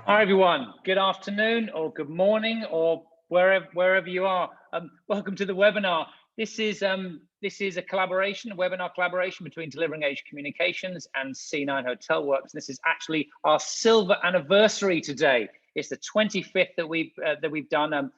Hi everyone, good afternoon or good morning or wherever you are. Welcome to the webinar. This is a collaboration, a webinar collaboration between Delivering Age Communications and C9 Hotelworks. This is actually our silver anniversary today. It's the 25th that we've done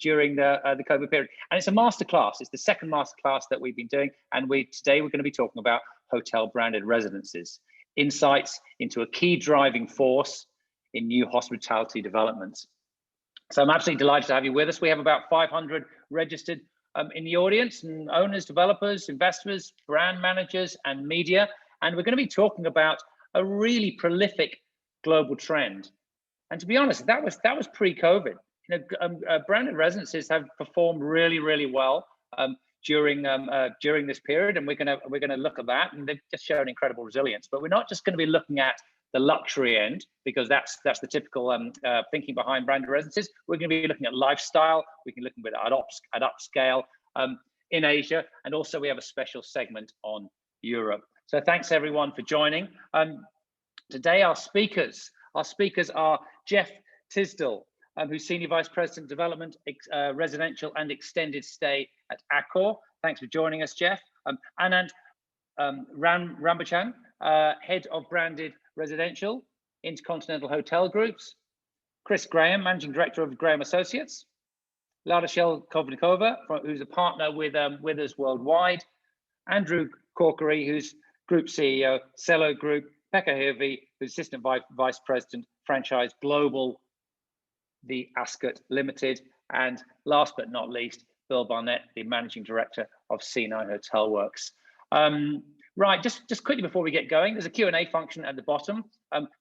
during the COVID period, and it's a masterclass. It's the second masterclass that we've been doing, and today we're going to be talking about hotel branded residences, insights into a key driving force in new hospitality developments. So I'm absolutely delighted to have you with us. We have about 500 registered in the audience, and owners, developers, investors, brand managers, and media. And we're going to be talking about a really prolific global trend. And to be honest, that was pre-COVID. Branded residences have performed really, really well during this period, and we're going to look at that. And they've just shown incredible resilience. But we're not just going to be looking at the luxury end, because that's the typical thinking behind branded residences. We're going to be looking at lifestyle. We can look at upscale in Asia, and also we have a special segment on Europe. So thanks everyone for joining. Today our speakers are Jeff Tisdall, who's Senior Vice President Development, Residential and Extended Stay at Accor. Thanks for joining us, Jeff. Anand Rambachan, Head of Branded Residential, Intercontinental Hotel Groups. Chris Graham, Managing Director of Graham Associates. Ladashel Kovnikova, who's a partner with us worldwide. Andrew Corkery, who's Group CEO, Cello Group. Pekka Hirvi, who's Assistant Vice President, Franchise Global, the Ascot Limited. And last but not least, Bill Barnett, the Managing Director of C9 Hotelworks. Right, just quickly before we get going, there's a Q&A function at the bottom.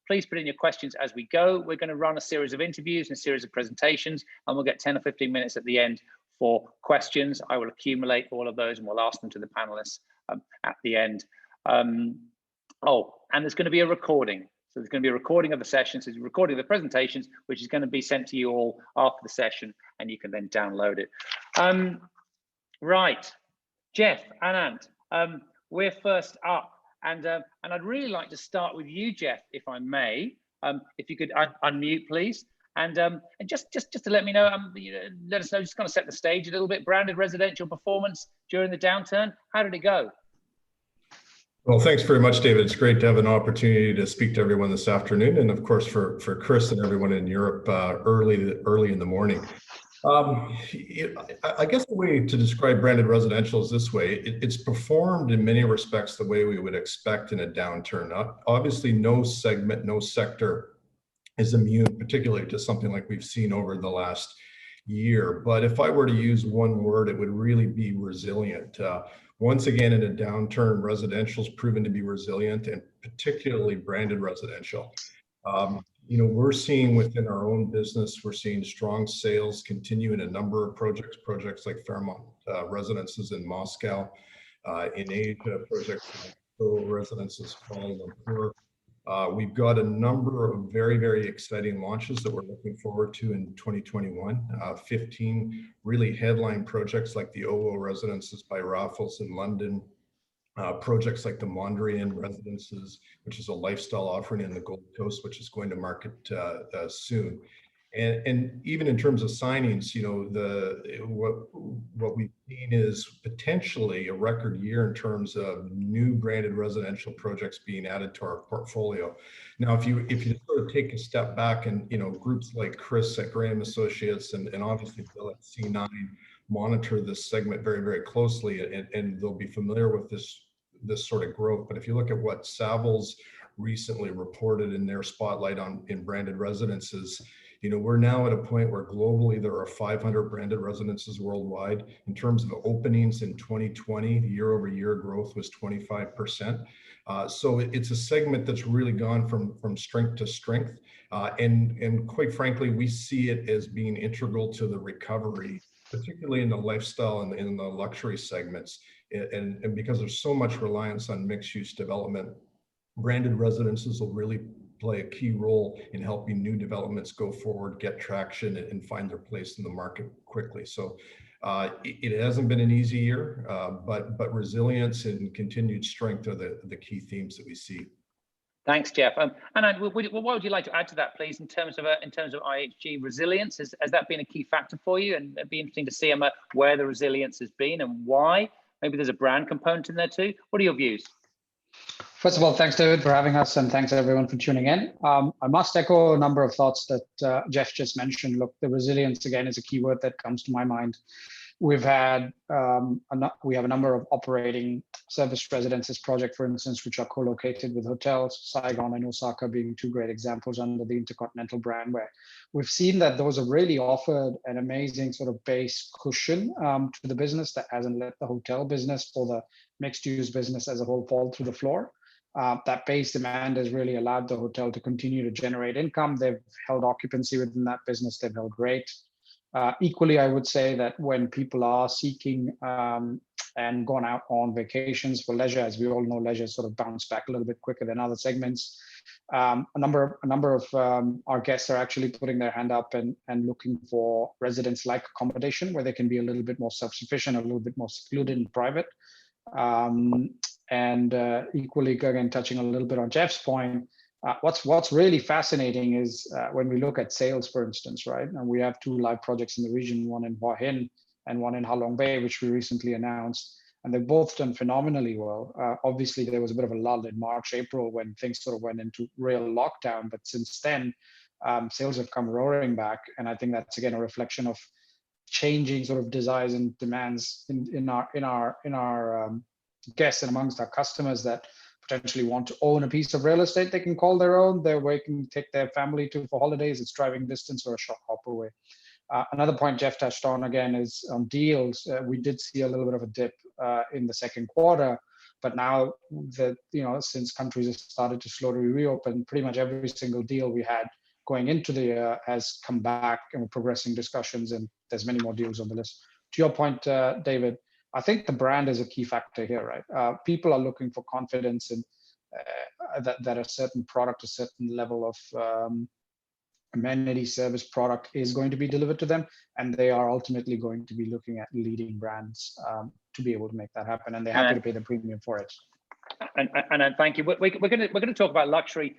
Please put in your questions as we go. We're going to run a series of interviews and a series of presentations, and we'll get 10 or 15 minutes at the end for questions. I will accumulate all of those and we'll ask them to the panelists at the end. Oh, and there's going to be a recording. So there's going to be a recording of the sessions, so there's a recording of the presentations, which is going to be sent to you all after the session, and you can then download it. Right, Jeff, Anand. We're first up, and I'd really like to start with you, Jeff, if I may. If you could unmute, please, and just to let me know, let us know, just kind of set the stage a little bit. Branded residential performance during the downturn. How did it go? Well, thanks very much, David. It's great to have an opportunity to speak to everyone this afternoon, and of course for Chris and everyone in Europe early in the morning. I guess the way to describe branded residential is this way. It's performed in many respects the way we would expect in a downturn. Obviously, no segment, no sector is immune, particularly to something like we've seen over the last year. But if I were to use one word, it would really be resilient. Once again, in a downturn, residential's proven to be resilient, and particularly branded residential. We're seeing within our own business, we're seeing strong sales continue in a number of projects like Fairmont Residences in Moscow, in Asia, projects like Residences Kuala Lumpur. We've got a number of very, very exciting launches that we're looking forward to in 2021. 15 really headline projects like the OO Residences by Raffles in London. Projects like the Mondrian Residences, which is a lifestyle offering in the Gold Coast, which is going to market soon. And even in terms of signings, what we've seen is potentially a record year in terms of new branded residential projects being added to our portfolio. Now, if you sort of take a step back, and groups like Chris at Graham Associates and obviously Bill at C9 monitor this segment very, very closely, and they'll be familiar with this sort of growth. But if you look at what Savills recently reported in their spotlight in branded residences, we're now at a point where globally there are 500 branded residences worldwide. In terms of openings in 2020, the year-over-year growth was 25%. So it's a segment that's really gone from strength to strength. And quite frankly, we see it as being integral to the recovery, particularly in the lifestyle and in the luxury segments. And because there's so much reliance on mixed-use development, branded residences will really play a key role in helping new developments go forward, get traction, and find their place in the market quickly. So it hasn't been an easy year, but resilience and continued strength are the key themes that we see. Thanks, Jeff. And what would you like to add to that, please, in terms of IHG resilience? Has that been a key factor for you? And it'd be interesting to see where the resilience has been and why. Maybe there's a brand component in there too. What are your views? First of all, thanks, David, for having us, and thanks everyone for tuning in. I must echo a number of thoughts that Jeff just mentioned. Look, the resilience again is a key word that comes to my mind. We've had we have a number of operating service residences projects, for instance, which are co-located with hotels, Saigon and Osaka being two great examples under the Intercontinental brand, where we've seen that those have really offered an amazing sort of base cushion to the business that hasn't let the hotel business or the mixed-use business as a whole fall through the floor. That base demand has really allowed the hotel to continue to generate income. They've held occupancy within that business. They've held rate. Equally, I would say that when people are seeking and gone out on vacations for leisure, as we all know, leisure sort of bounced back a little bit quicker than other segments. A number of our guests are actually putting their hand up and looking for residence-like accommodation where they can be a little bit more self-sufficient, a little bit more secluded and private. Equally, again, touching a little bit on Jeff's point, what's really fascinating is when we look at sales, for instance, right? And we have two live projects in the region, one in Hua Hin and one in Halong Bay, which we recently announced, and they've both done phenomenally well. Obviously, there was a bit of a lull in March, April when things sort of went into real lockdown, but since then, sales have come roaring back, and I think that's again a reflection of changing sort of desires and demands in our guests and amongst our customers that potentially want to own a piece of real estate they can call their own. They're where can take their family to for holidays. It's driving distance or a short hop away. Another point Jeff touched on again is on deals. We did see a little bit of a dip in the second quarter, but now that since countries have started to slowly reopen, pretty much every single deal we had going into the year has come back, and we're progressing discussions, and there's many more deals on the list. To your point, David, I think the brand is a key factor here, right? People are looking for confidence in that a certain product, a certain level of amenity service product is going to be delivered to them, and they are ultimately going to be looking at leading brands to be able to make that happen, and they're happy to pay the premium for it. And thank you. We're going to talk about luxury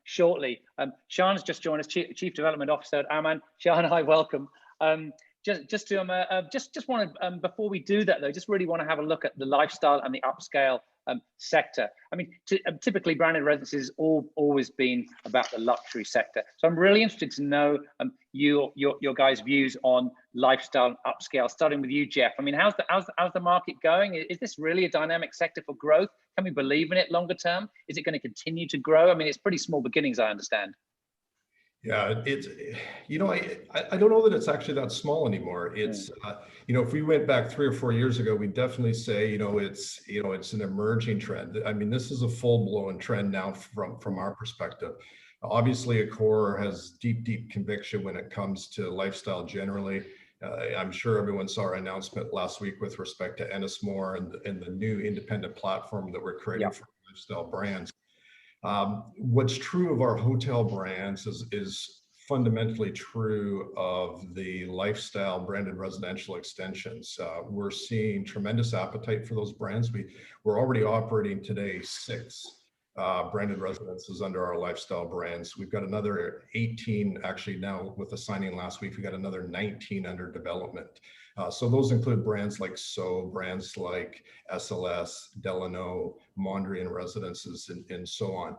shortly. Shahan's just joined us, Chief Development Officer at Aman. Shahan, hi, welcome. Just want to before we do that though, just really want to have a look at the lifestyle and the upscale sector. I mean, typically branded residences always been about the luxury sector. So I'm really interested to know your guys' views on lifestyle and upscale. Starting with you, Jeff. I mean, how's the market going? Is this really a dynamic sector for growth? Can we believe in it longer term? Is it going to continue to grow? I mean, it's pretty small beginnings, I understand. Yeah, it's, I don't know that it's actually that small anymore. It's, if we went back 3 or 4 years ago, we definitely say, it's an emerging trend. I mean, this is a full-blown trend now from our perspective. Obviously, Accor has deep conviction when it comes to lifestyle generally. I'm sure everyone saw our announcement last week with respect to Ennismore and the new independent platform that we're creating for lifestyle brands. What's true of our hotel brands is fundamentally true of the lifestyle branded residential extensions. We're seeing tremendous appetite for those brands. We're already operating today 6 branded residences under our lifestyle brands. We've got another 18, actually now with the signing last week, we got another 19 under development. So those include brands like So, brands like SLS, Delano, Mondrian Residences, and so on.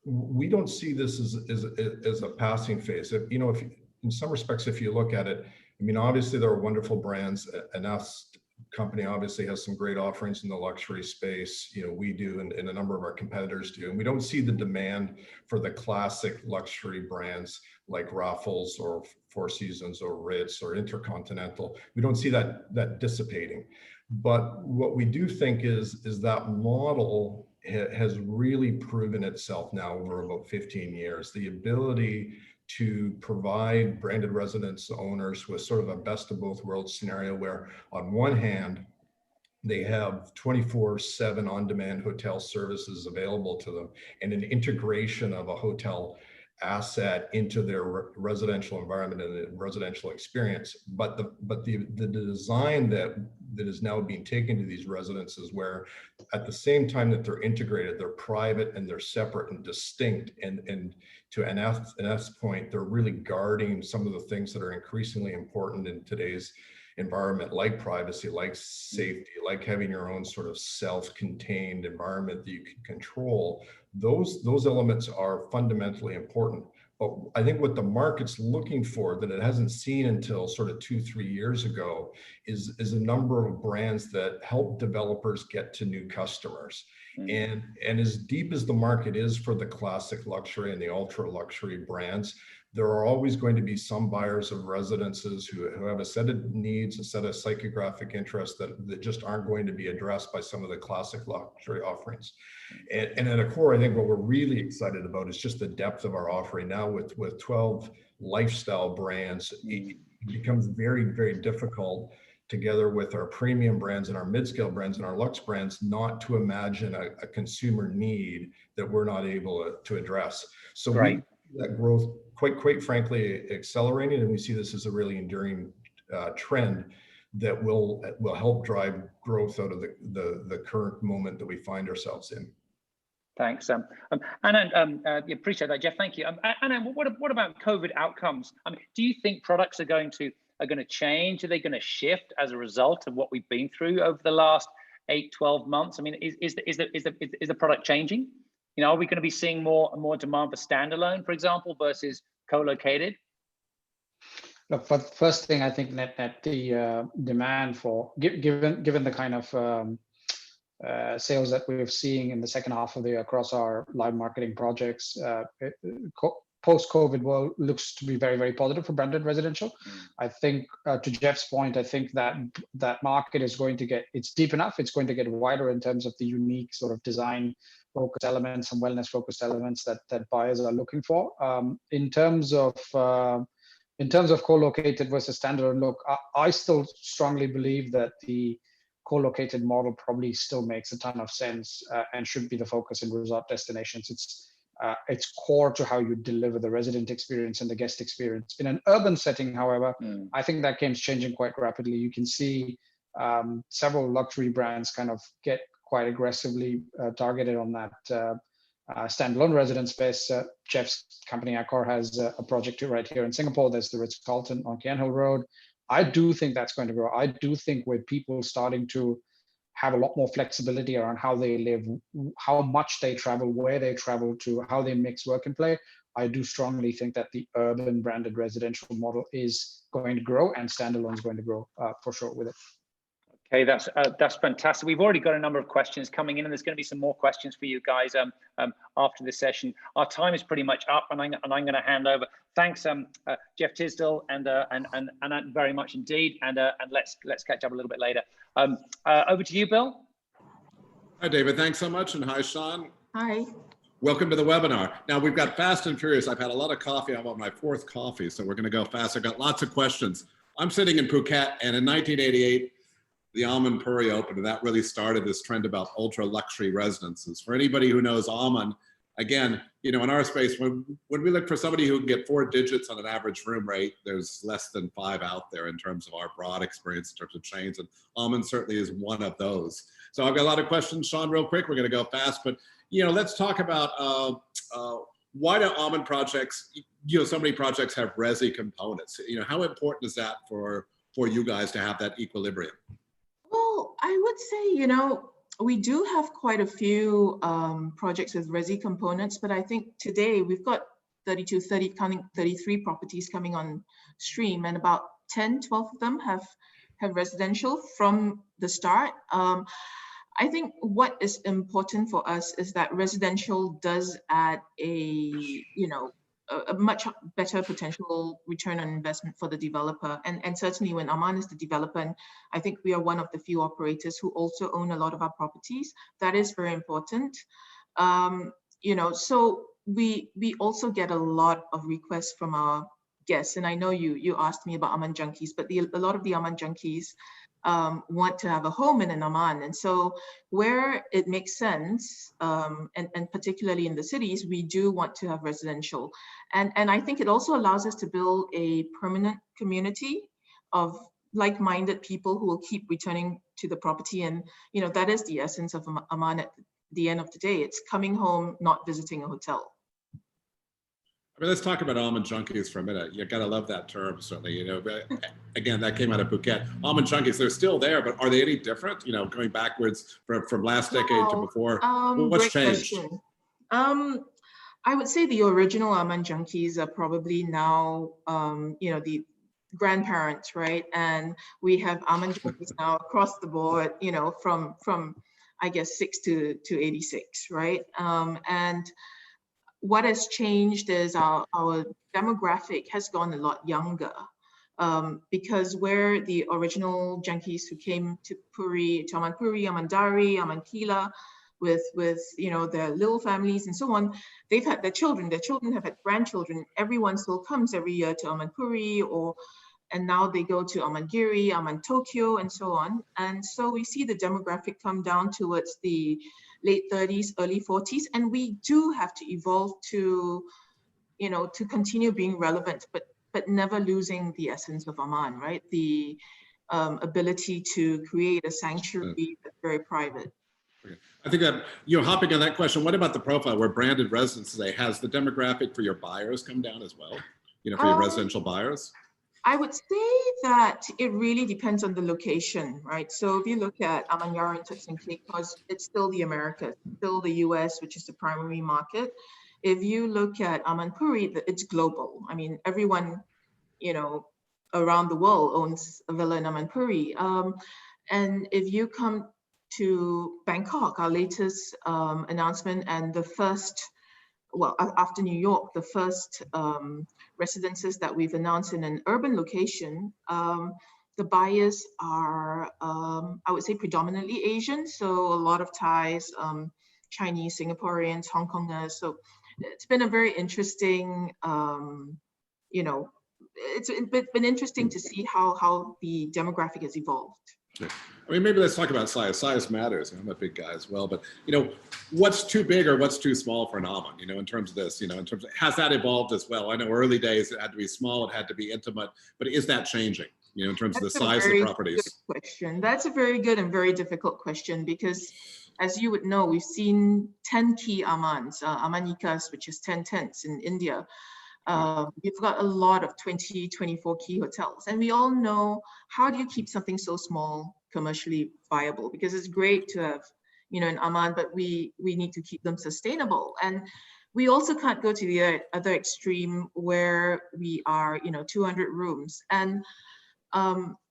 We don't see this as a passing phase. If in some respects, if you look at it, I mean, obviously there are wonderful brands. Enough company obviously has some great offerings in the luxury space. We do, and a number of our competitors do. And we don't see the demand for the classic luxury brands like Raffles or Four Seasons or Ritz or Intercontinental. We don't see that dissipating. But what we do think is that model has really proven itself now over about 15 years. The ability to provide branded residence owners with sort of a best of both worlds scenario where on one hand, they have 24/7 on-demand hotel services available to them and an integration of a hotel asset into their residential environment and the residential experience. But the design that that is now being taken to these residences, where at the same time that they're integrated, they're private and they're separate and distinct. And to Aneth's point, they're really guarding some of the things that are increasingly important in today's environment, like privacy, like safety, like having your own sort of self-contained environment that you can control. Those elements are fundamentally important. But I think what the market's looking for that it hasn't seen until sort of 2-3 years ago is a number of brands that help developers get to new customers. And as deep as the market is for the classic luxury and the ultra luxury brands, there are always going to be some buyers of residences who have a set of needs, a set of psychographic interests that just aren't going to be addressed by some of the classic luxury offerings. And at a core, I think what we're really excited about is just the depth of our offering now with 12 lifestyle brands. It becomes very, very difficult, together with our premium brands and our mid-scale brands and our luxe brands, not to imagine a consumer need that we're not able to address. So we that growth quite frankly accelerating, and we see this as a really enduring trend that will help drive growth out of the current moment that we find ourselves in. Thanks, Anna. Appreciate that, Jeff. Thank you. Anna, what about COVID outcomes? I mean, do you think products are going to change? Are they going to shift as a result of what we've been through over the last 8-12 months? I mean, is the product changing? You know, are we going to be seeing more and more demand for standalone, for example, versus co-located? Look, for the first thing, I think that the demand for, given the kind of sales that we're seeing in the second half of the year across our live marketing projects, post-COVID world looks to be very, very positive for branded residential. I think to Jeff's point, I think that market is going to get, it's deep enough, it's going to get wider in terms of the unique sort of design focused elements and wellness focused elements that buyers are looking for. In terms of co-located versus standalone, look, I still strongly believe that the co-located model probably still makes a ton of sense and should be the focus in resort destinations. It's core to how you deliver the resident experience and the guest experience. In an urban setting, however, I think that game's changing quite rapidly. You can see several luxury brands kind of get quite aggressively targeted on that standalone residence space. Jeff's company Accor has a project right here in Singapore. There's the Ritz-Carlton on Cairnhill Road. I do think that's going to grow. I do think with people starting to have a lot more flexibility around how they live, how much they travel, where they travel to, how they mix work and play, I do strongly think that the urban branded residential model is going to grow, and standalone is going to grow for sure with it. Okay, that's fantastic. We've already got a number of questions coming in, and there's going to be some more questions for you guys after this session. Our time is pretty much up, and I'm going to hand over. Thanks, Jeff Tisdall and very much indeed, and let's catch up a little bit later. Over to you, Bill. Hi, David. Thanks so much, and hi, Sean. Hi. Welcome to the webinar. Now we've got fast and furious. I've had a lot of coffee. I'm on my 4th coffee, so we're going to go fast. I've got lots of questions. I'm sitting in Phuket, and in 1988. The Aman Puri opened, and that really started this trend about ultra luxury residences. For anybody who knows Aman, again, you know, in our space, when we look for somebody who can get 4 digits on an average room rate, there's less than 5 out there in terms of our broad experience in terms of chains, and Aman certainly is one of those. So I've got a lot of questions, Sean, real quick. We're going to go fast, but you know, let's talk about why do Aman projects, you know, so many projects have resi components. You know, how important is that for you guys to have that equilibrium? Well, I would say, you know, we do have quite a few projects with resi components, but I think today we've got 33 properties coming on stream, and about 10-12 of them have residential from the start. I think what is important for us is that residential does add a much better potential return on investment for the developer. And certainly when Aman is the developer, and I think we are one of the few operators who also own a lot of our properties, that is very important. You know, so we also get a lot of requests from our guests. And I know you asked me about Aman junkies, but a lot of the Aman junkies want to have a home in an Aman. And so where it makes sense, and particularly in the cities, we do want to have residential. And I think it also allows us to build a permanent community of like-minded people who will keep returning to the property. And, you know, that is the essence of Aman at the end of the day. It's coming home, not visiting a hotel. I mean, let's talk about almond junkies for a minute. You gotta love that term, certainly. You know, but again, that came out of Phuket. Almond junkies, they're still there, but are they any different? You know, going backwards from last decade to before. What's changed? Question. I would say the original almond junkies are probably now, you know, the grandparents, right? And we have almond junkies now across the board, you know, from I guess 6 to 86, right? And what has changed is our demographic has gone a lot younger, because where the original junkies who came to Puri, to Aman Puri, Aman Dari, Aman Kila, with you know, their little families and so on, they've had their children have had grandchildren. Everyone still comes every year to Aman Puri, and now they go to Aman Giri, Aman Tokyo, and so on. And so we see the demographic come down towards the late 30s, early 40s, and we do have to evolve to, you know, to continue being relevant, but never losing the essence of Aman, right? The ability to create a sanctuary that's very private. Okay. I think that, you know, hopping on that question, what about the profile where branded residences today, has the demographic for your buyers come down as well? You know, for your residential buyers? I would say that it really depends on the location, right? So if you look at Aman Yara and Turks and Caicos, it's still the Americas, still the US, which is the primary market. If you look at Aman Puri, it's global. I mean, everyone, you know, around the world owns a villa in Aman Puri. And if you come to Bangkok, our latest announcement, and the first, well, after New York, the first residences that we've announced in an urban location, the buyers are, I would say, predominantly Asian. So a lot of Thais, Chinese, Singaporeans, Hong Kongers. So it's been a very interesting, you know, it's been interesting to see how the demographic has evolved. I mean, maybe let's talk about size. Size matters. I'm a big guy as well, but you know, what's too big or what's too small for an almond? You know, in terms of this, you know, in terms of, has that evolved as well? I know early days it had to be small, it had to be intimate, but is that changing? You know, in terms of the size of the properties. Good question. That's a very good and very difficult question, because as you would know, we've seen 10 key Amans, Amanikas, which is 10 tents in India. We've got a lot of 20, 24 key hotels. And we all know, how do you keep something so small commercially viable? Because it's great to have, you know, an Aman, but we need to keep them sustainable. And we also can't go to the other extreme where we are, you know, 200 rooms. And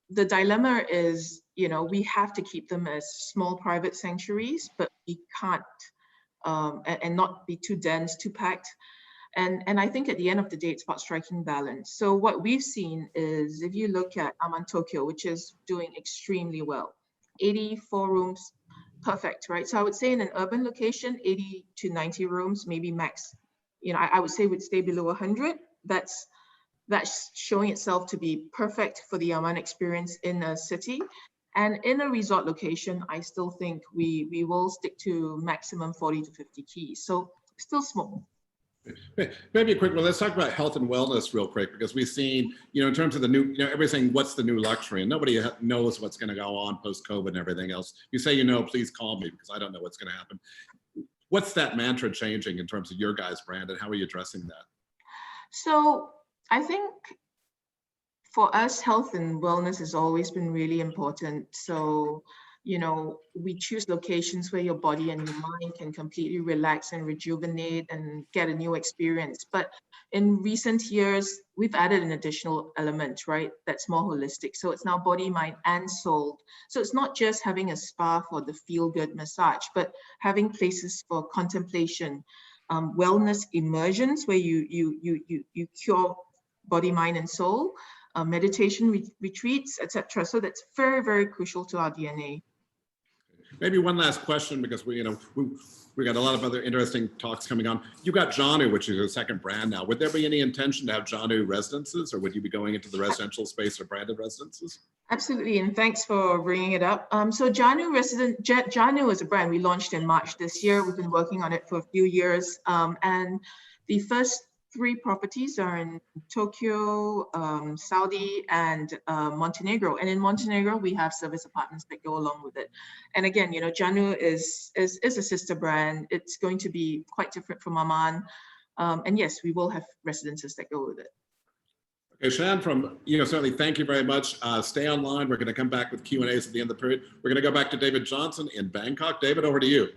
the dilemma is, you know, we have to keep them as small private sanctuaries, but we can't, and not be too dense, too packed. And I think at the end of the day, it's about striking balance. So what we've seen is, if you look at Aman Tokyo, which is doing extremely well, 84 rooms, perfect, right? So I would say in an urban location, 80 to 90 rooms, maybe max, you know, I would say would stay below 100. That's showing itself to be perfect for the Aman experience in a city. And in a resort location, I still think we will stick to maximum 40 to 50 keys. So still small. Maybe a quick one. Let's talk about health and wellness real quick, because we've seen, you know, in terms of the new, you know, everything, what's the new luxury? And nobody knows what's going to go on post-COVID and everything else. You say, you know, please call me, because I don't know what's going to happen. What's that mantra changing in terms of your guys' brand, and how are you addressing that? So I think for us, health and wellness has always been really important. So, you know, we choose locations where your body and your mind can completely relax and rejuvenate and get a new experience. But in recent years, we've added an additional element, right? That's more holistic. So it's now body, mind, and soul. So it's not just having a spa for the feel-good massage, but having places for contemplation, wellness immersions where you cure body, mind, and soul, meditation retreats, etc. So that's very, very crucial to our DNA. Maybe one last question, because we got a lot of other interesting talks coming on. You got Janu, which is your second brand now. Would there be any intention to have Janu residences, or would you be going into the residential space or branded residences? Absolutely, and thanks for bringing it up. So Janu is a brand we launched in March this year. We've been working on it for a few years, and the first three properties are in Tokyo, Saudi, and Montenegro. And in Montenegro, we have service apartments that go along with it. And again, you know, Janu is a sister brand. It's going to be quite different from Amman. And yes, we will have residences that go with it. Okay, Shan, certainly thank you very much. Stay online. We're going to come back with Q&As at the end of the period. We're going to go back to David Johnson in Bangkok. David, over to you.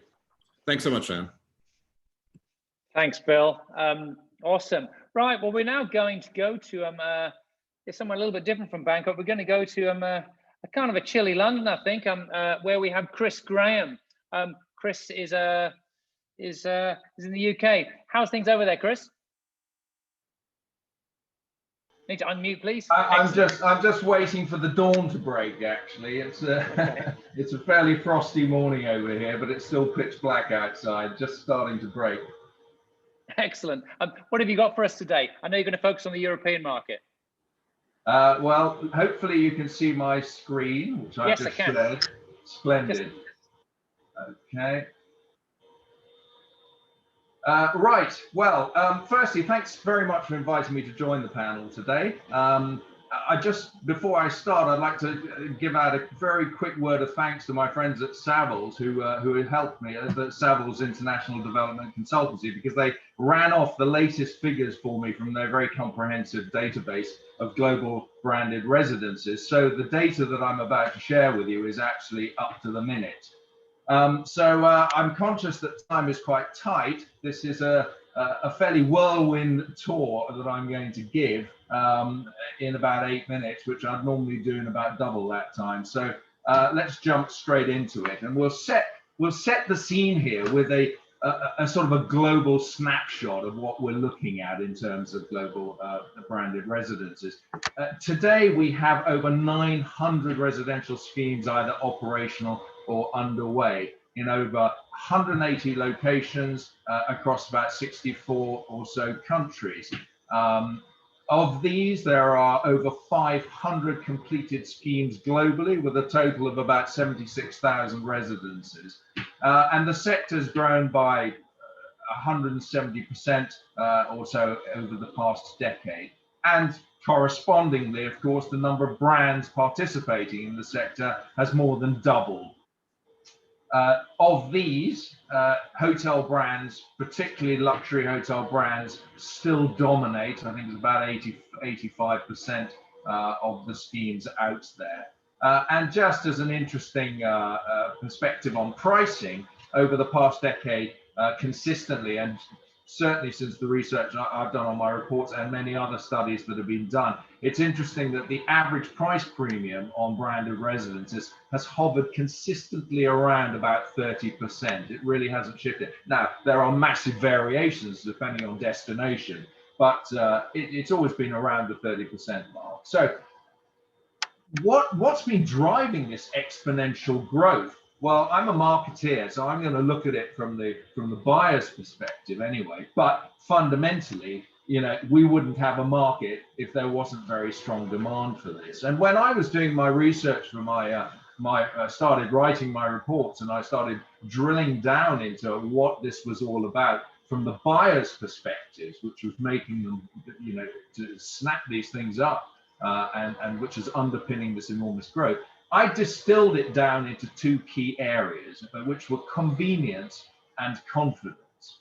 Thanks so much, Shan. Thanks, Bill. Awesome. Right, well, we're now going to go to somewhere a little bit different from Bangkok. We're going to go to a kind of a chilly London, I think, where we have Chris Graham. Chris is in the UK. How's things over there, Chris? Need to unmute, please. I'm just waiting for the dawn to break. Actually, it's it's a fairly frosty morning over here, but it's still pitch black outside. Just starting to break. Excellent. What have you got for us today? I know you're going to focus on the European market. Well, hopefully you can see my screen, which I've just shared. Splendid. Okay. Right. Well, firstly, thanks very much for inviting me to join the panel today. Before I start, I'd like to give out a very quick word of thanks to my friends at Savills who helped me at the Savills International Development Consultancy, because they ran off the latest figures for me from their very comprehensive database of global branded residences. So the data that I'm about to share with you is actually up to the minute. So I'm conscious that time is quite tight. This is a fairly whirlwind tour that I'm going to give in about 8 minutes, which I'd normally do in about double that time. So let's jump straight into it, and we'll set the scene here with a sort of a global snapshot of what we're looking at in terms of global branded residences. Today we have over 900 residential schemes either operational or underway in over 180 locations across about 64 or so countries. Of these, there are over 500 completed schemes globally, with a total of about 76,000 residences. And the sector's grown by 170% or so over the past decade. And correspondingly, of course, the number of brands participating in the sector has more than doubled. Of these, hotel brands, particularly luxury hotel brands, still dominate. I think it's about 85% of the schemes out there. And just as an interesting perspective on pricing, over the past decade, consistently, and certainly since the research I've done on my reports and many other studies that have been done, it's interesting that the average price premium on branded residences has hovered consistently around about 30%. It really hasn't shifted. Now, there are massive variations depending on destination, but it's always been around the 30% mark. So what's been driving this exponential growth? Well, I'm a marketeer, so I'm going to look at it from the buyer's perspective anyway. But fundamentally, you know, we wouldn't have a market if there wasn't very strong demand for this. And when I was doing my research for started writing my reports, and I started drilling down into what this was all about from the buyer's perspective, which was making them, you know, to snap these things up, and which is underpinning this enormous growth, I distilled it down into two key areas, which were convenience and confidence.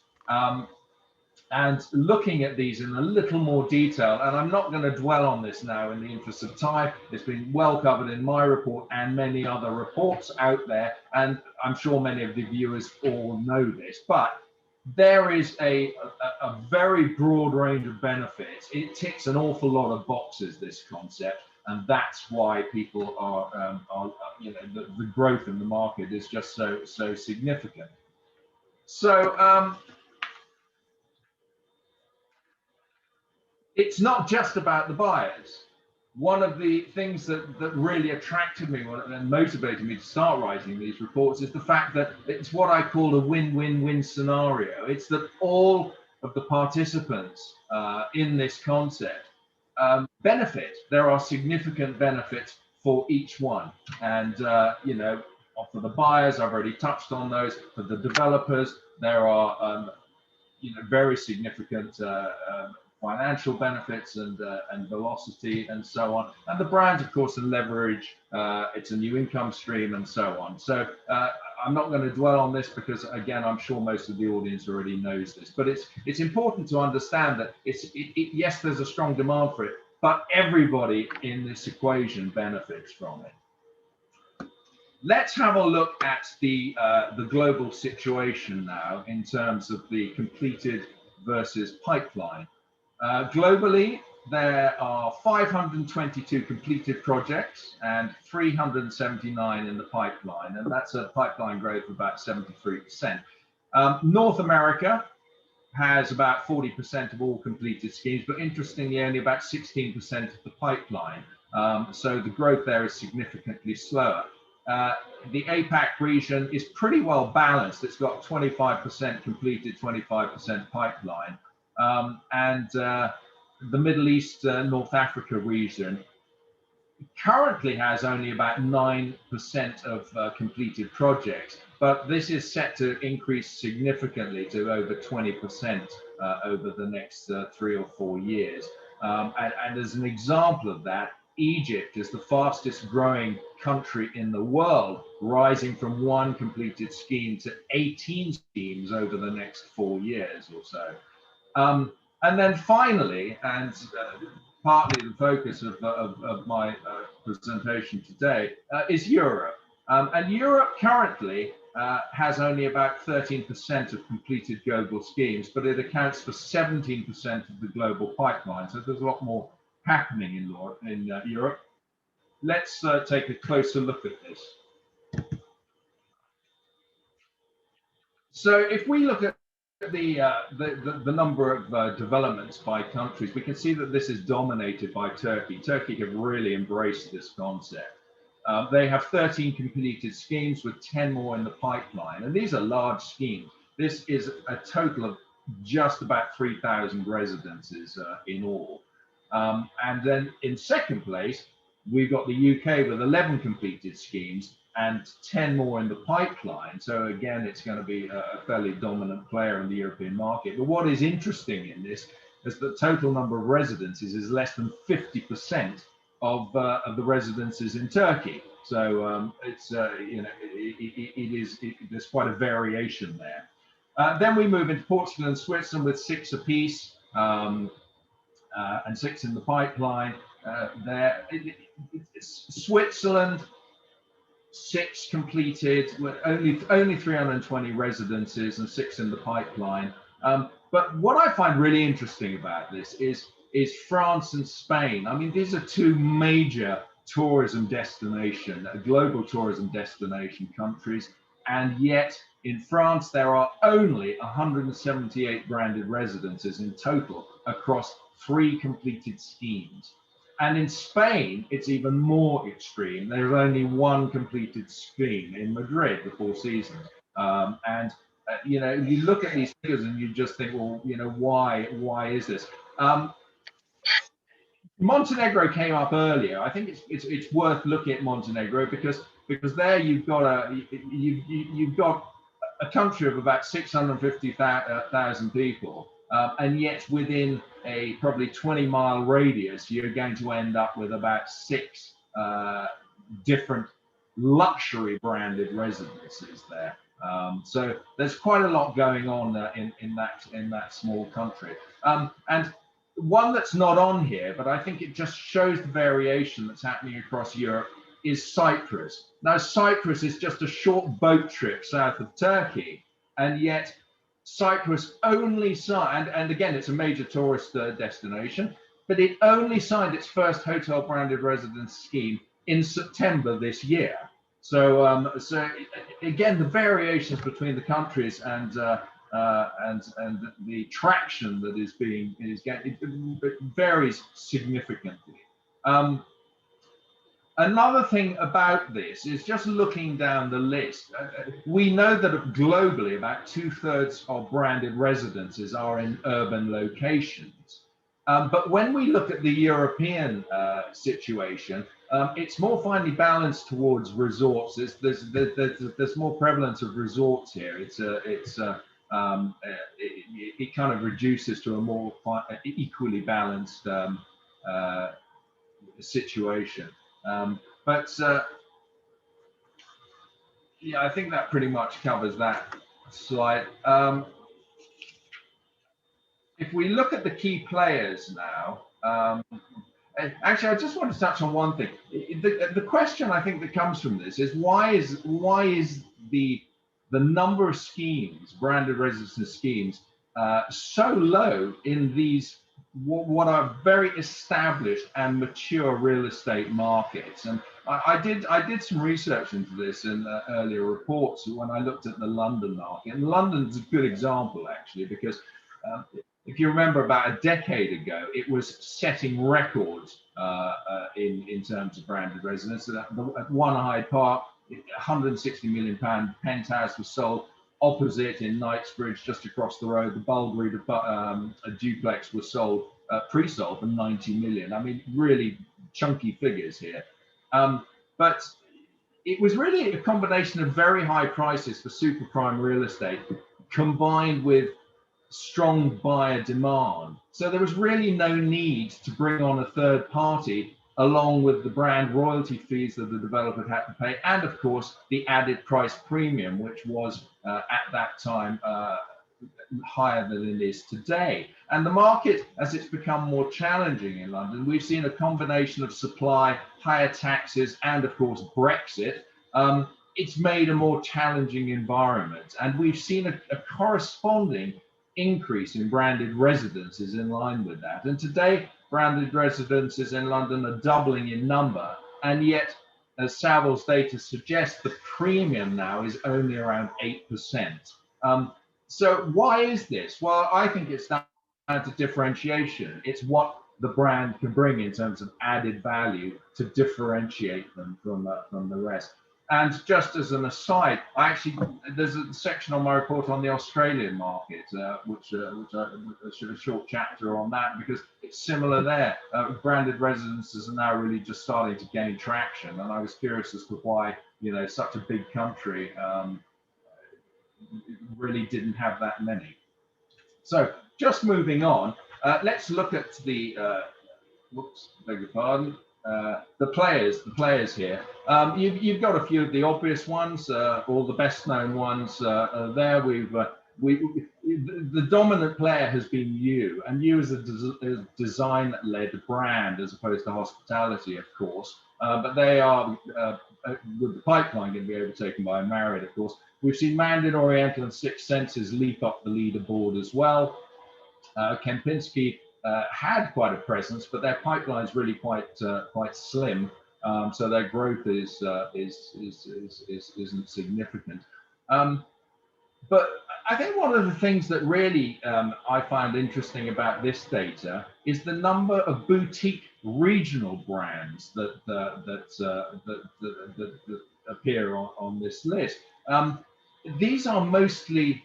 And looking at these in a little more detail, and I'm not going to dwell on this now in the interest of time. It's been well covered in my report and many other reports out there, and I'm sure many of the viewers all know this, but there is a very broad range of benefits. It ticks an awful lot of boxes, this concept. And that's why people are you know, the growth in the market is just so significant. So it's not just about the buyers. One of the things that really attracted me and motivated me to start writing these reports is the fact that it's what I call a win-win-win scenario. It's that all of the participants in this concept benefit. There are significant benefits for each one, and you know, for the buyers, I've already touched on those. For the developers, there are you know, very significant financial benefits and velocity and so on. And the brands, of course, and leverage. It's a new income stream and so on. So I'm not going to dwell on this because, again, I'm sure most of the audience already knows this. But it's important to understand that yes, there's a strong demand for it, but everybody in this equation benefits from it. Let's have a look at the global situation now in terms of the completed versus pipeline. Globally, there are 522 completed projects and 379 in the pipeline, and that's a pipeline growth of about 73%. North America has about 40% of all completed schemes, but interestingly, only about 16% of the pipeline. So the growth there is significantly slower. The APAC region is pretty well balanced. It's got 25% completed, 25% pipeline. And the Middle East, North Africa region currently has only about 9% of completed projects, but this is set to increase significantly to over 20% over the next 3 or 4 years. And as an example of that, Egypt is the fastest growing country in the world, rising from 1 completed scheme to 18 schemes over the next 4 years or so. And then finally, and partly the focus of my presentation today, is Europe. And Europe currently has only about 13% of completed global schemes, but it accounts for 17% of the global pipeline. So there's a lot more happening in Europe. Let's take a closer look at this. So if we look at the number of developments by countries, we can see that this is dominated by Turkey. Turkey have really embraced this concept. They have 13 completed schemes with 10 more in the pipeline, and these are large schemes. This is a total of just about 3,000 residences in all. And then in second place, we've got the UK with 11 completed schemes and 10 more in the pipeline. So again, it's going to be a fairly dominant player in the European market. But what is interesting in this is the total number of residences is less than 50% of the residences in Turkey. So it's there's quite a variation there. Then we move into Portugal and Switzerland with 6 apiece and 6 in the pipeline. Switzerland, 6 completed, with only 320 residences and 6 in the pipeline. But what I find really interesting about this is France and Spain. I mean, these are 2 major tourism destination, global tourism destination countries, and yet in France there are only 178 branded residences in total across 3 completed schemes. And in Spain, it's even more extreme. There's only 1 completed scheme in Madrid, the Four Seasons. You know, you look at these figures and you just think, well, you know, why is this? Montenegro came up earlier. I think it's worth looking at Montenegro because there you've got a country of about 650,000 people. And yet within a probably 20-mile radius, you're going to end up with about 6 different luxury branded residences there. So there's quite a lot going on in that small country. And one that's not on here, but I think it just shows the variation that's happening across Europe, is Cyprus. Now, Cyprus is just a short boat trip south of Turkey, and yet Cyprus only signed, and again, it's a major tourist destination, but it only signed its first hotel branded residence scheme in September this year. So, so again, the variations between the countries and the traction that is getting, it varies significantly. Another thing about this is just looking down the list. We know that globally, about 2/3 of branded residences are in urban locations. But when we look at the European situation, it's more finely balanced towards resorts. There's more prevalence of resorts here. It's it kind of reduces to a more equally balanced situation. But yeah, I think that pretty much covers that slide. If we look at the key players now, actually, I just want to touch on one thing. The question I think that comes from this is why is the number of schemes, branded residence schemes, so low in these what are very established and mature real estate markets? And I did some research into this in earlier reports when I looked at the London market. And London's a good example actually, because if you remember about a decade ago, it was setting records in terms of branded residence. At One Hyde Park, £160 million penthouse was sold. Opposite in Knightsbridge, just across the road, the Bulgari a duplex was sold, pre-sold for 90 million. I mean, really chunky figures here. But it was really a combination of very high prices for super prime real estate combined with strong buyer demand. So there was really no need to bring on a third party along with the brand royalty fees that the developer had to pay, and of course the added price premium, which was at that time higher than it is today. And the market, as it's become more challenging in London, we've seen a combination of supply, higher taxes, and of course Brexit. It's made a more challenging environment, and we've seen a corresponding increase in branded residences in line with that. And today, branded residences in London are doubling in number, and yet, as Savills data suggests, the premium now is only around 8%. So why is this? Well, I think it's down to differentiation. It's what the brand can bring in terms of added value to differentiate them from the rest. And just as an aside, there's a section on my report on the Australian market, which I should have a short chapter on that, because it's similar there. Branded residences are now really just starting to gain traction, and I was curious as to why, such a big country really didn't have that many. So just moving on, let's look at the whoops, beg your pardon. The players here. You've got a few of the obvious ones, or the best known ones there. The dominant player has been You, and You is a design-led brand as opposed to hospitality, of course. But they are, with the pipeline, going to be overtaken by Marriott, of course. We've seen Mandarin Oriental and Six Senses leap up the leaderboard as well. Kempinski had quite a presence, but their pipeline is really quite slim, so their growth isn't significant. But I think one of the things that really I find interesting about this data is the number of boutique regional brands that appear on this list. These are mostly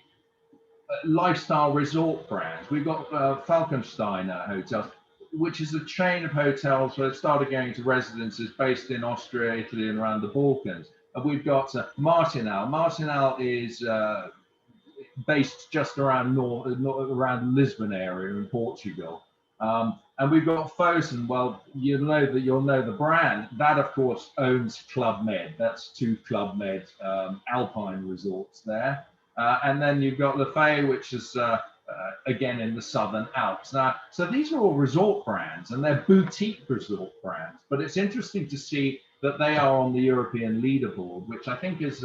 lifestyle resort brands. We've got Falkensteiner Hotels, which is a chain of hotels where it started going to residences based in Austria, Italy, and around the Balkans. We've got Martinal. Martinal is based just around around Lisbon area in Portugal. And we've got Fosen. Well, you'll know the brand. That, of course, owns Club Med. That's two Club Med alpine resorts there. And then you've got Lefay, which is again in the Southern Alps. Now, so these are all resort brands, and they're boutique resort brands. But it's interesting to see that they are on the European leaderboard, which I think is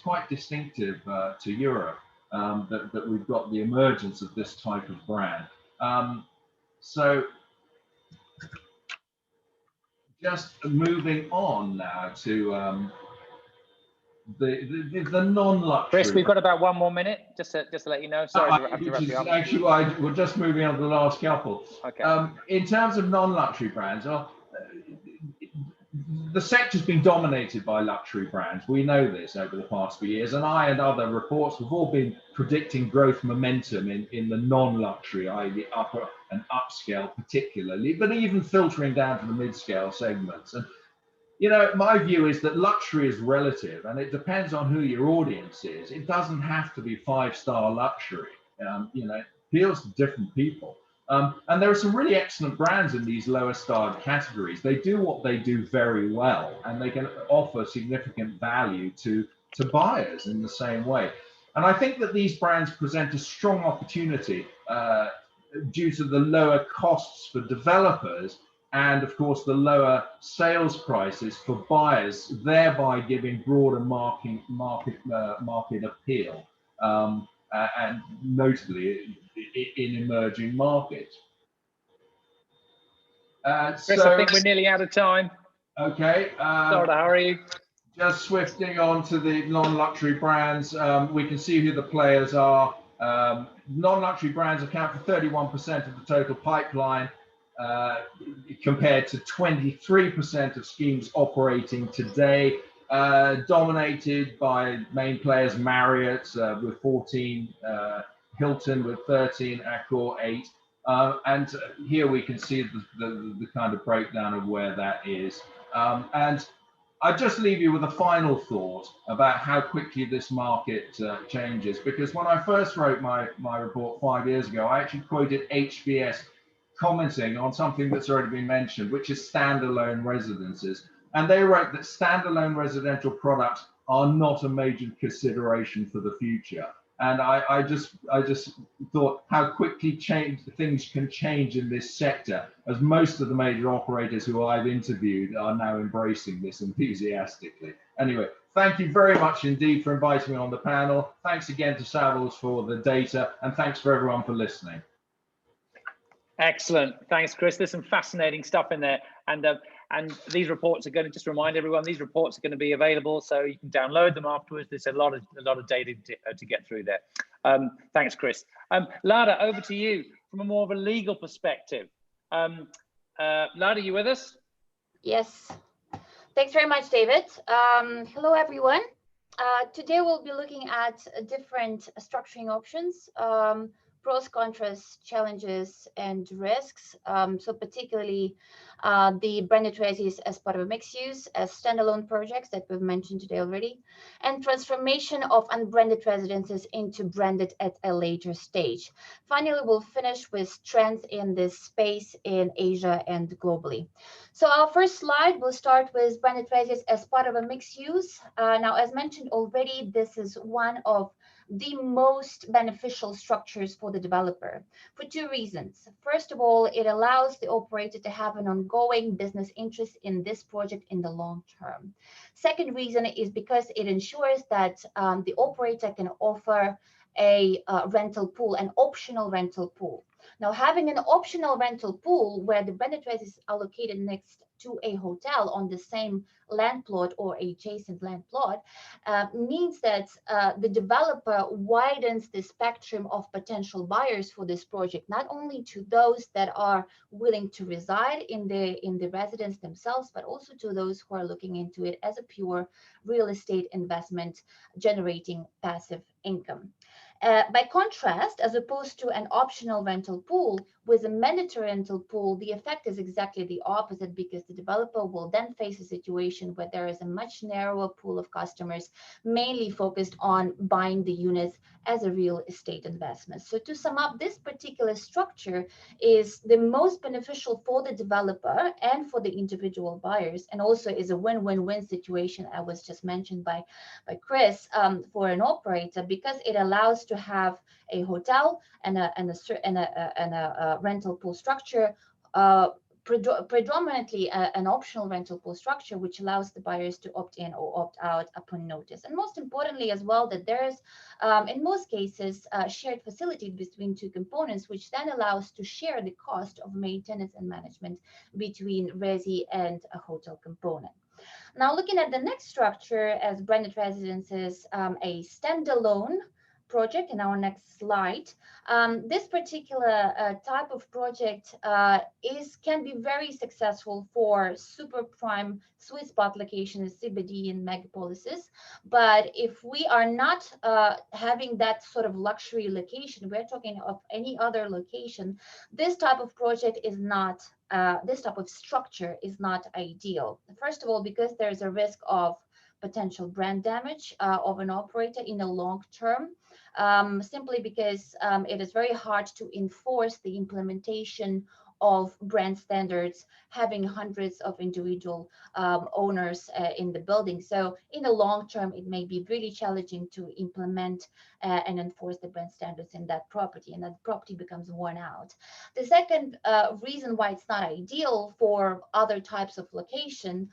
quite distinctive to Europe. That we've got the emergence of this type of brand. So just moving on now to the non-luxury. Chris, we've got about 1 more minute, just to let you know. Sorry to wrap you up. Actually, we're just moving on to the last couple. Okay. In terms of non-luxury brands, the sector's been dominated by luxury brands. We know this over the past few years, and I and other reports have all been predicting growth momentum in the non-luxury, i.e. the upper and upscale particularly, but even filtering down to the mid-scale segments. And You know, my view is that luxury is relative, and it depends on who your audience is. It doesn't have to be 5-star luxury. You know, it appeals to different people. And there are some really excellent brands in these lower starred categories. They do what they do very well, and they can offer significant value to buyers in the same way. And I think that these brands present a strong opportunity due to the lower costs for developers and, of course, the lower sales prices for buyers, thereby giving broader market appeal, and notably in emerging markets. Chris, I think we're nearly out of time. Okay. Sorry to hurry you. Just swifting on to the non-luxury brands, we can see who the players are. Non-luxury brands account for 31% of the total pipeline, compared to 23% of schemes operating today, dominated by main players Marriott with 14, Hilton with 13, Accor 8. And here we can see the kind of breakdown of where that is. And I'll just leave you with a final thought about how quickly this market changes, because when I first wrote my report 5 years ago, I actually quoted HBS commenting on something that's already been mentioned, which is standalone residences. And they wrote that standalone residential products are not a major consideration for the future. And I just thought how quickly things can change in this sector, as most of the major operators who I've interviewed are now embracing this enthusiastically. Anyway, thank you very much indeed for inviting me on the panel. Thanks again to Savills for the data, and thanks for everyone for listening. Excellent. Thanks, Chris. There's some fascinating stuff in there. And these reports are going to, just remind everyone, these reports are going to be available, so you can download them afterwards. There's a lot of data to get through there. Thanks, Chris. Lada, over to you from a more of a legal perspective. Lada, you with us? Yes. Thanks very much, David. Hello, everyone. Today we'll be looking at different structuring options, pros, contras, challenges, and risks. So particularly the branded resis as part of a mixed use, as standalone projects that we've mentioned today already, and transformation of unbranded residences into branded at a later stage. Finally, we'll finish with trends in this space in Asia and globally. So our first slide, we'll start with branded resis as part of a mixed use. Now, as mentioned already, this is one of the most beneficial structures for the developer for two reasons. First of all, it allows the operator to have an ongoing business interest in this project in the long term. Second reason is because it ensures that the operator can offer a rental pool, an optional rental pool. Now, having an optional rental pool where the branded resis are located next to a hotel on the same land plot or adjacent land plot means that the developer widens the spectrum of potential buyers for this project, not only to those that are willing to reside in the residence themselves, but also to those who are looking into it as a pure real estate investment generating passive income. By contrast, as opposed to an optional rental pool, with a mandatory rental pool, the effect is exactly the opposite, because the developer will then face a situation where there is a much narrower pool of customers, mainly focused on buying the units as a real estate investment. So to sum up, this particular structure is the most beneficial for the developer and for the individual buyers, and also is a win-win-win situation, as was just mentioned by Chris, for an operator, because it allows to have a hotel and a rental pool structure, predominantly an optional rental pool structure, which allows the buyers to opt in or opt out upon notice. And most importantly as well, that there is, in most cases, shared facility between two components, which then allows to share the cost of maintenance and management between resi and a hotel component. Now, looking at the next structure as branded residences, a standalone project in our next slide. This particular type of project can be very successful for super prime sweet spot locations, CBD and megapolises. But if we are not having that sort of luxury location, we're talking of any other location, this type of project is not, this type of structure is not ideal. First of all, because there's a risk of potential brand damage of an operator in the long term, simply because it is very hard to enforce the implementation of brand standards, having hundreds of individual owners in the building. So in the long term, it may be really challenging to implement and enforce the brand standards in that property, and that property becomes worn out. The second reason why it's not ideal for other types of location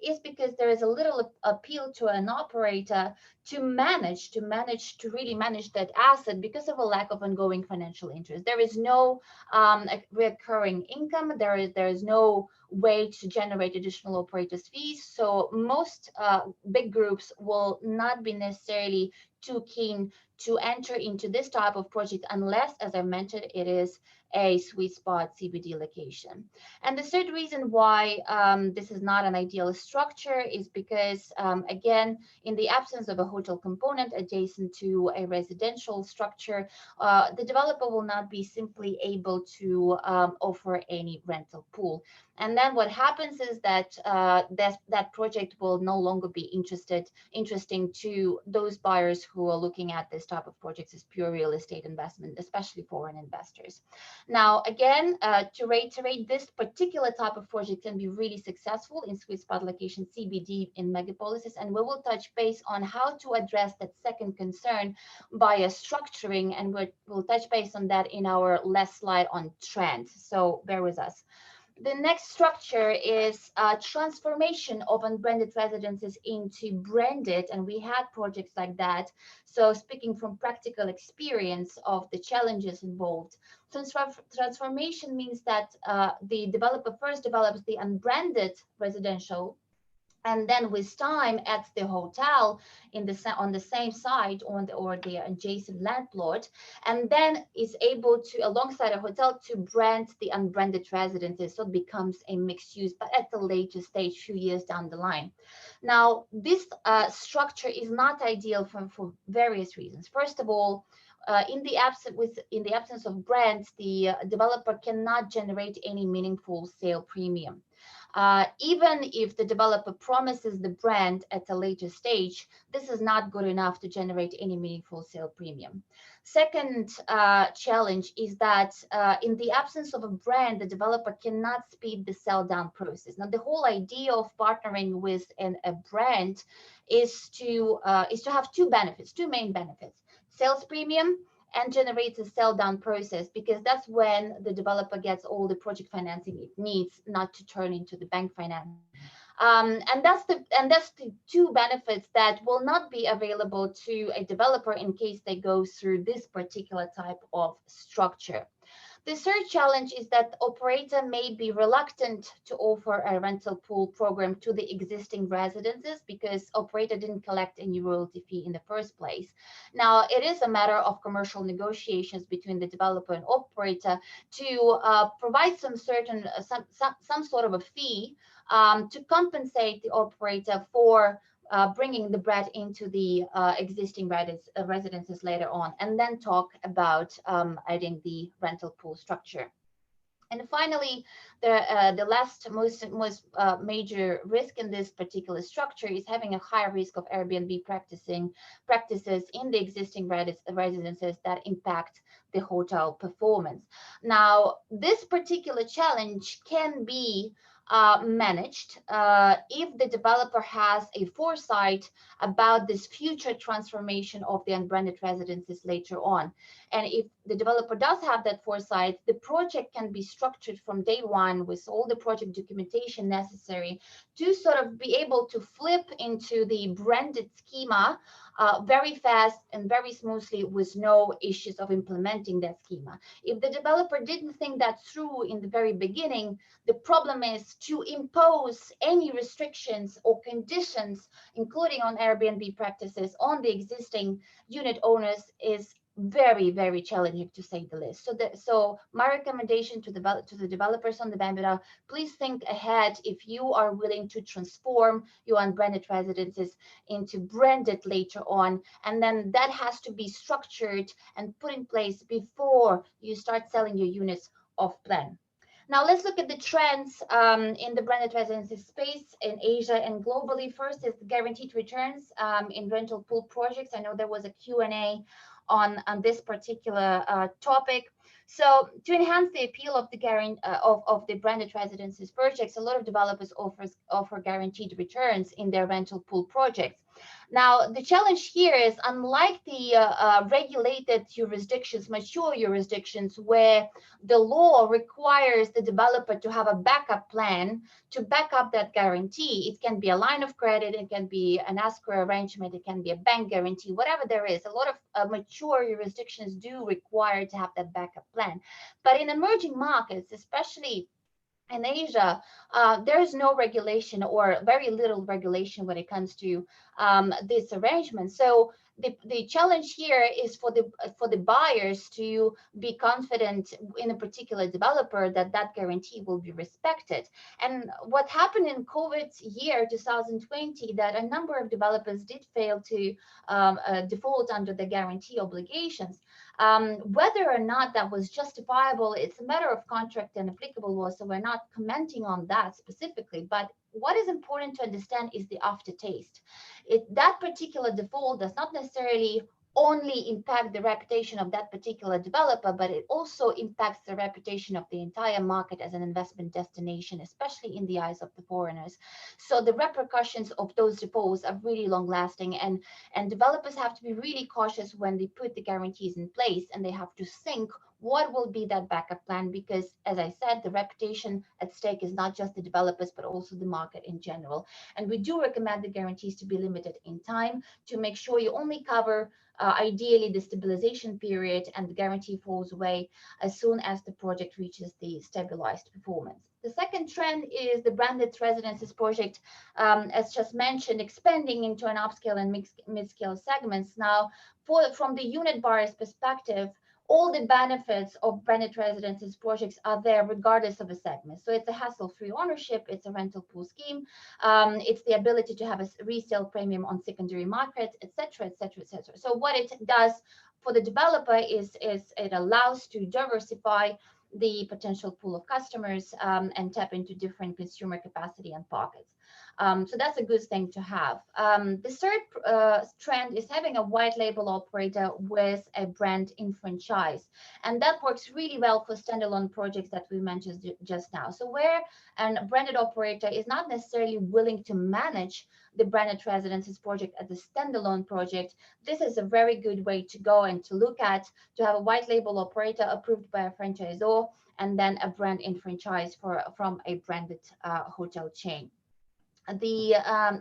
is because there is a little appeal to an operator to really manage that asset because of a lack of ongoing financial interest. There is no recurring income. There is no way to generate additional operators fees. So most big groups will not be necessarily too keen to enter into this type of project unless, as I mentioned, it is a sweet spot CBD location. And the third reason why this is not an ideal structure is because, again, in the absence of a hotel component adjacent to a residential structure, the developer will not be simply able to offer any rental pool. And then what happens is that that project will no longer be interesting to those buyers who are looking at this type of projects as pure real estate investment, especially foreign investors. Now, again, to reiterate, this particular type of project can be really successful in sweet spot location CBD in megapolises, and we will touch base on how to address that second concern by structuring, and we'll touch base on that in our last slide on trends. So bear with us. The next structure is transformation of unbranded residences into branded, and we had projects like that. So speaking from practical experience of the challenges involved, transformation means that the developer first develops the unbranded residential, and then with time adds the hotel on the same site or the adjacent land plot, and then is able to, alongside a hotel, to brand the unbranded residences, so it becomes a mixed use, but at a later stage, few years down the line. Now, this structure is not ideal for various reasons. First of all, in the absence of brands, the developer cannot generate any meaningful sale premium. Even if the developer promises the brand at a later stage, this is not good enough to generate any meaningful sale premium. Second challenge is that in the absence of a brand, the developer cannot speed the sell down process. Now, the whole idea of partnering with a brand is to have two main benefits: sales premium and generates a sell down process, because that's when the developer gets all the project financing it needs, not to turn into the bank finance. And that's the two benefits that will not be available to a developer in case they go through this particular type of structure. The third challenge is that the operator may be reluctant to offer a rental pool program to the existing residences because operator didn't collect any royalty fee in the first place. Now, it is a matter of commercial negotiations between the developer and operator to provide some sort of a fee to compensate the operator for bringing the bread into the existing residences later on, and then talk about adding the rental pool structure. And finally, the last most major risk in this particular structure is having a higher risk of Airbnb practices in the existing residences that impact the hotel performance. Now, this particular challenge can be managed if the developer has a foresight about this future transformation of the unbranded residences later on. And if the developer does have that foresight, the project can be structured from day one with all the project documentation necessary to sort of be able to flip into the branded schema very fast and very smoothly with no issues of implementing that schema. If the developer didn't think that through in the very beginning, the problem is to impose any restrictions or conditions, including on Airbnb practices, on the existing unit owners is very, very challenging, to say the least. So my recommendation to the developers on the webinar, please think ahead if you are willing to transform your unbranded residences into branded later on, and then that has to be structured and put in place before you start selling your units off plan. Now let's look at the trends in the branded residences space in Asia and globally. First is the guaranteed returns in rental pool projects. I know there was a Q&A on this particular topic. So to enhance the appeal of the branded residences projects, a lot of developers offer guaranteed returns in their rental pool projects. Now, the challenge here is, unlike the regulated jurisdictions, mature jurisdictions, where the law requires the developer to have a backup plan to back up that guarantee. It can be a line of credit, it can be an escrow arrangement, it can be a bank guarantee, whatever there is. A lot of mature jurisdictions do require to have that backup plan. But in emerging markets, especially in Asia, there is no regulation or very little regulation when it comes to this arrangement. So the challenge here is for the buyers to be confident in a particular developer that that guarantee will be respected. And what happened in COVID year 2020, that a number of developers did fail to default under the guarantee obligations. Whether or not that was justifiable, it's a matter of contract and applicable law, so we're not commenting on that specifically. But what is important to understand is the aftertaste. That particular default does not necessarily only impact the reputation of that particular developer, but it also impacts the reputation of the entire market as an investment destination, especially in the eyes of the foreigners. So the repercussions of those defaults are really long lasting, and developers have to be really cautious when they put the guarantees in place, and they have to think what will be that backup plan, because as I said, the reputation at stake is not just the developers, but also the market in general. And we do recommend the guarantees to be limited in time to make sure you only cover ideally the stabilization period, and the guarantee falls away as soon as the project reaches the stabilized performance. The second trend is the branded residences project, as just mentioned, expanding into an upscale and mid-scale segments. Now, from the unit buyer's perspective, all the benefits of branded residences projects are there regardless of a segment. So it's a hassle-free ownership, it's a rental pool scheme, it's the ability to have a resale premium on secondary markets, etc., etc., etc. So what it does for the developer is it allows to diversify the potential pool of customers and tap into different consumer capacity and pockets. So that's a good thing to have. The third trend is having a white label operator with a brand in franchise. And that works really well for standalone projects that we mentioned just now. So where a branded operator is not necessarily willing to manage the branded residences project as a standalone project, this is a very good way to go and to look at, to have a white label operator approved by a franchisor, and then a brand in franchise from a branded hotel chain. The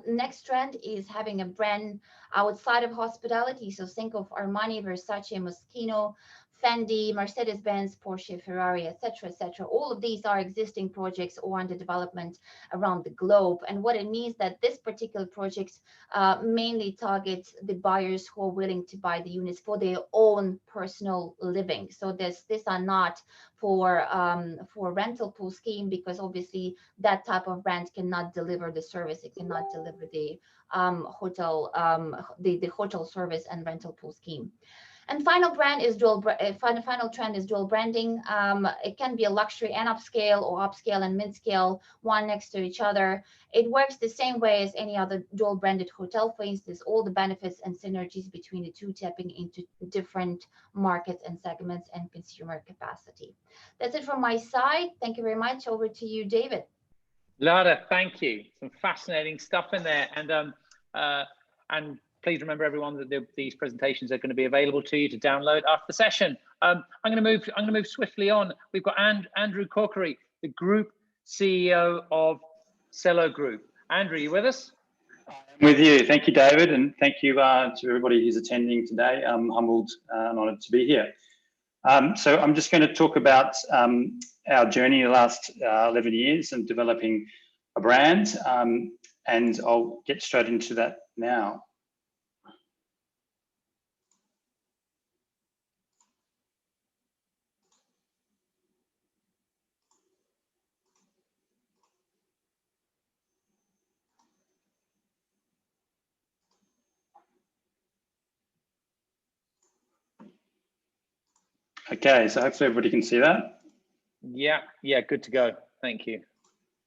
next trend is having a brand outside of hospitality. So think of Armani, Versace, Moschino, Fendi, Mercedes-Benz, Porsche, Ferrari, etc., etc. All of these are existing projects or under development around the globe. And what it means that this particular project mainly targets the buyers who are willing to buy the units for their own personal living. So these are not for rental pool scheme, because obviously that type of brand cannot deliver the service. It cannot deliver the hotel service and rental pool scheme. And final trend is dual branding. It can be a luxury and upscale, or upscale and mid-scale, one next to each other. It works the same way as any other dual branded hotel. For instance, all the benefits and synergies between the two, tapping into different markets and segments and consumer capacity. That's it from my side. Thank you very much. Over to you, David. Lada, thank you. Some fascinating stuff in there, and please remember, everyone, that these presentations are going to be available to you to download after the session. I'm going to move swiftly on. We've got Andrew Corkery, the Group CEO of Cello Group. Andrew, you with us? I'm with you. Thank you, David, and thank you to everybody who's attending today. I'm humbled and honoured to be here. So I'm just going to talk about our journey in the last 11 years and developing a brand, and I'll get straight into that now. Okay, so hopefully everybody can see that. Yeah, good to go. Thank you.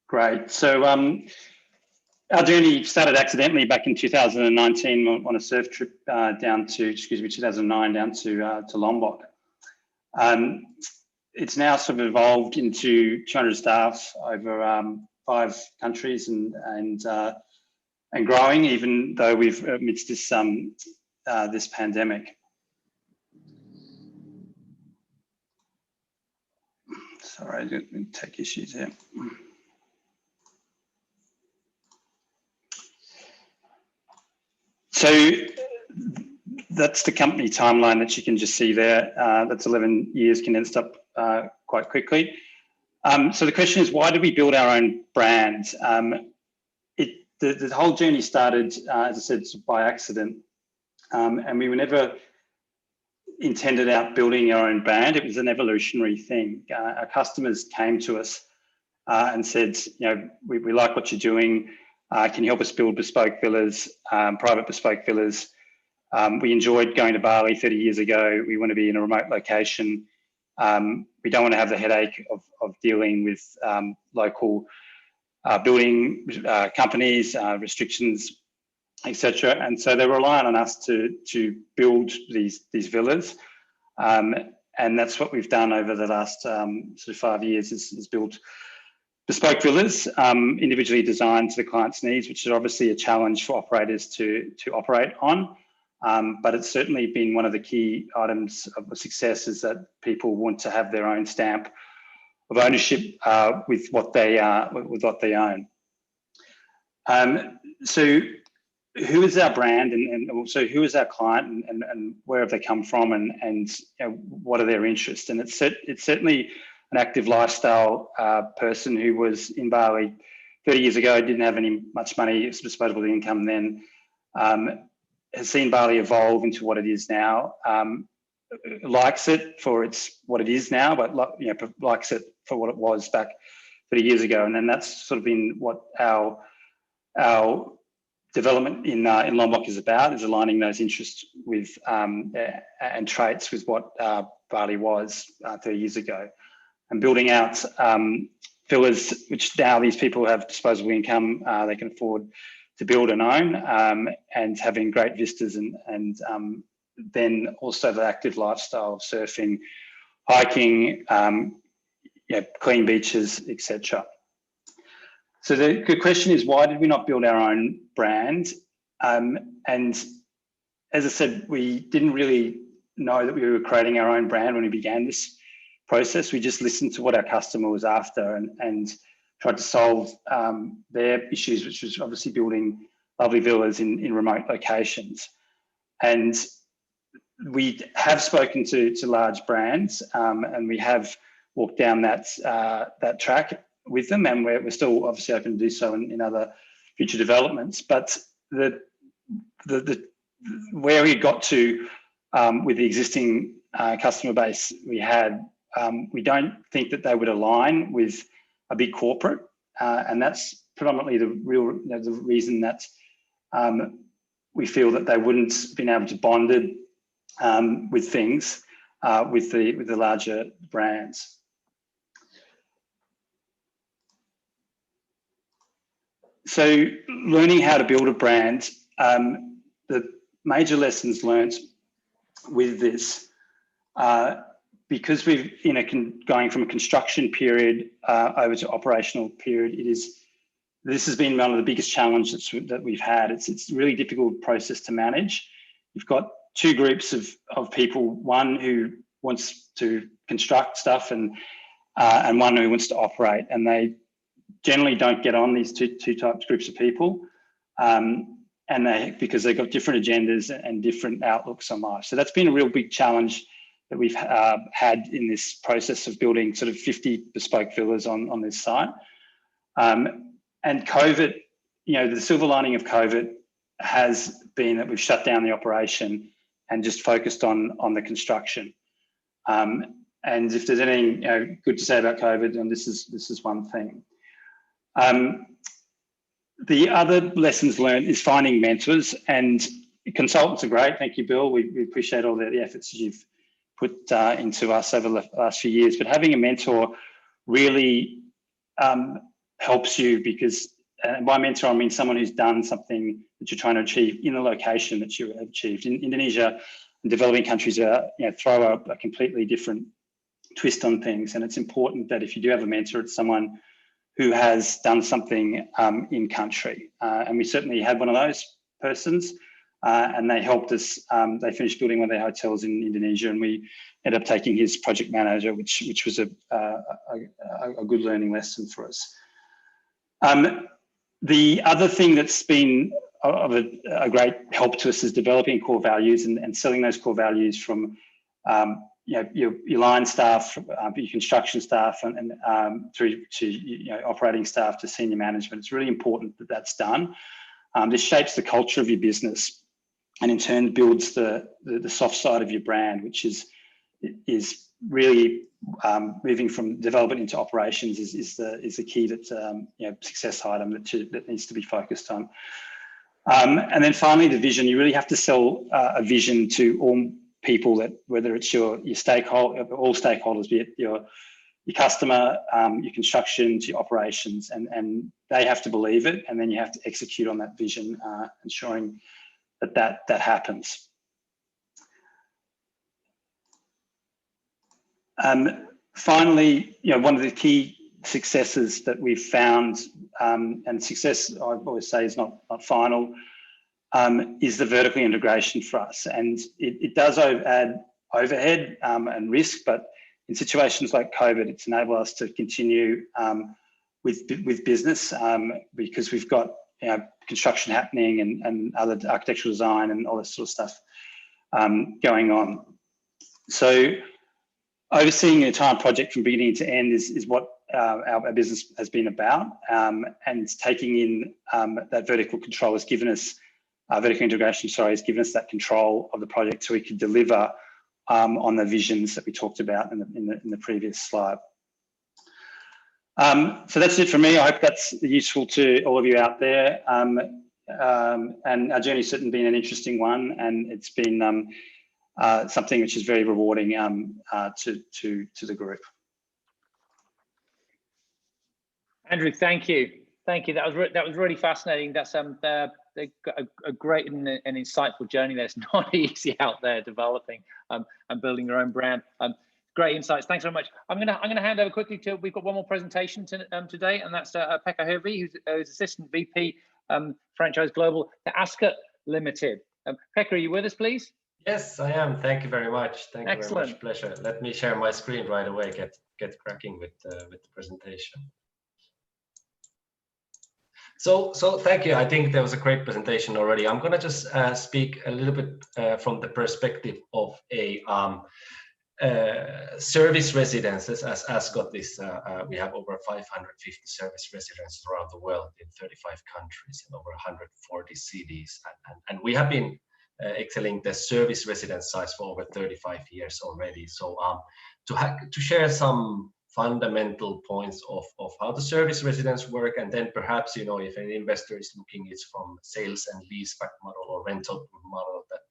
Great. So our journey started accidentally back in 2019 on a surf trip down to, 2009 down to Lombok. It's now sort of evolved into 200 staff over 5 countries and growing, even though we've amidst this this pandemic. Sorry, I didn't take issues here. So that's the company timeline that you can just see there. That's 11 years condensed up quite quickly. So the question is, why did we build our own brand? The whole journey started, as I said, by accident. And we were never intended out building our own brand. It was an evolutionary thing. Our customers came to us and said, we like what you're doing. Can you help us build bespoke villas, private bespoke villas? We enjoyed going to Bali 30 years ago. We want to be in a remote location. We don't want to have the headache of dealing with local building companies, restrictions, etc. And so they're relying on us to build these villas. And that's what we've done over the last sort of 5 years is build bespoke villas, individually designed to the client's needs, which is obviously a challenge for operators to operate on. But it's certainly been one of the key items of success is that people want to have their own stamp of ownership with what they own. So who is our brand and also who is our client and where have they come from and what are their interests? And it's certainly an active lifestyle person who was in Bali 30 years ago, didn't have much money, disposable income then, has seen Bali evolve into what it is now, likes it for what it is now, but likes it for what it was back 30 years ago. And then that's sort of been what our development in Lombok is about, is aligning those interests with and traits with what Bali was 30 years ago. And building out villas, which now these people have disposable income, they can afford to build and own, and having great vistas and then also the active lifestyle of surfing, hiking, clean beaches, etc. So the good question is, why did we not build our own brand? And as I said, we didn't really know that we were creating our own brand when we began this process. We just listened to what our customer was after and tried to solve their issues, which was obviously building lovely villas in remote locations. And we have spoken to large brands and we have walked down that track with them, and we're still obviously open to do so in other future developments. But where we got to with the existing customer base we had, we don't think that they would align with a big corporate, and that's predominantly the reason that we feel that they wouldn't have been able to bonded with things with the larger brands. So learning how to build a brand, the major lessons learned with this, because we've going from a construction period over to operational period, this has been one of the biggest challenges that we've had. It's a really difficult process to manage. You've got two groups of people, one who wants to construct stuff and one who wants to operate, and they generally don't get on, these two types groups of people, and because they've got different agendas and different outlooks on life. So that's been a real big challenge that we've had in this process of building sort of 50 bespoke villas on this site. And COVID, the silver lining of COVID has been that we've shut down the operation and just focused on the construction. And if there's anything good to say about COVID, then this is one thing. The other lessons learned is finding mentors, and consultants are great. Thank you, Bill. We appreciate all the efforts that you've put into us over the last few years. But having a mentor really helps you, because by mentor I mean someone who's done something that you're trying to achieve in the location that you have achieved. In Indonesia and developing countries throw a completely different twist on things, and it's important that if you do have a mentor, it's someone who has done something in country. And we certainly had one of those persons, and they helped us. They finished building one of their hotels in Indonesia, and we ended up taking his project manager, which was a good learning lesson for us. The other thing that's been of a great help to us is developing core values and selling those core values from your line staff, your construction staff, and through to operating staff to senior management. It's really important that that's done. This shapes the culture of your business, and in turn builds the soft side of your brand, which is really moving from development into operations is the key success item that needs to be focused on. And then finally, the vision. You really have to sell a vision to all people, that whether it's your stakeholder, all stakeholders, be it your customer, your construction, to your operations, and they have to believe it, and then you have to execute on that vision, ensuring that happens. Finally, one of the key successes that we've found, and success I always say is not final, is the vertical integration for us. And it does add overhead and risk, but in situations like COVID, it's enabled us to continue with business, because we've got construction happening and other architectural design and all this sort of stuff going on. So overseeing the entire project from beginning to end is what our business has been about, and taking in that vertical control has given us vertical integration. Has given us that control of the project, so we could deliver on the visions that we talked about in the previous slide. So that's it for me. I hope that's useful to all of you out there. And our journey's certainly been an interesting one, and it's been something which is very rewarding to the group. Andrew, thank you. That was really fascinating. That's a great and insightful journey. That's not easy out there, developing and building your own brand. Great insights. Thanks very much. I'm gonna hand over quickly to. We've got one more presentation today, and that's Pekka Hirvi, who's Assistant VP Franchise Global to Ascot Limited. Pekka, are you with us, please? Yes, I am. Thank you very much. Thank you Excellent. very much. Pleasure. Let me share my screen right away. Get cracking with the presentation. So thank you. I think there was a great presentation already. I'm gonna just speak a little bit from the perspective of a service residences. As Ascot is, we have over 550 service residences around the world in 35 countries and over 140 cities, and we have been excelling the service residence size for over 35 years already. So to share some fundamental points of how the service residence work, and then perhaps if an investor is looking, it's from sales and leaseback model or rental model that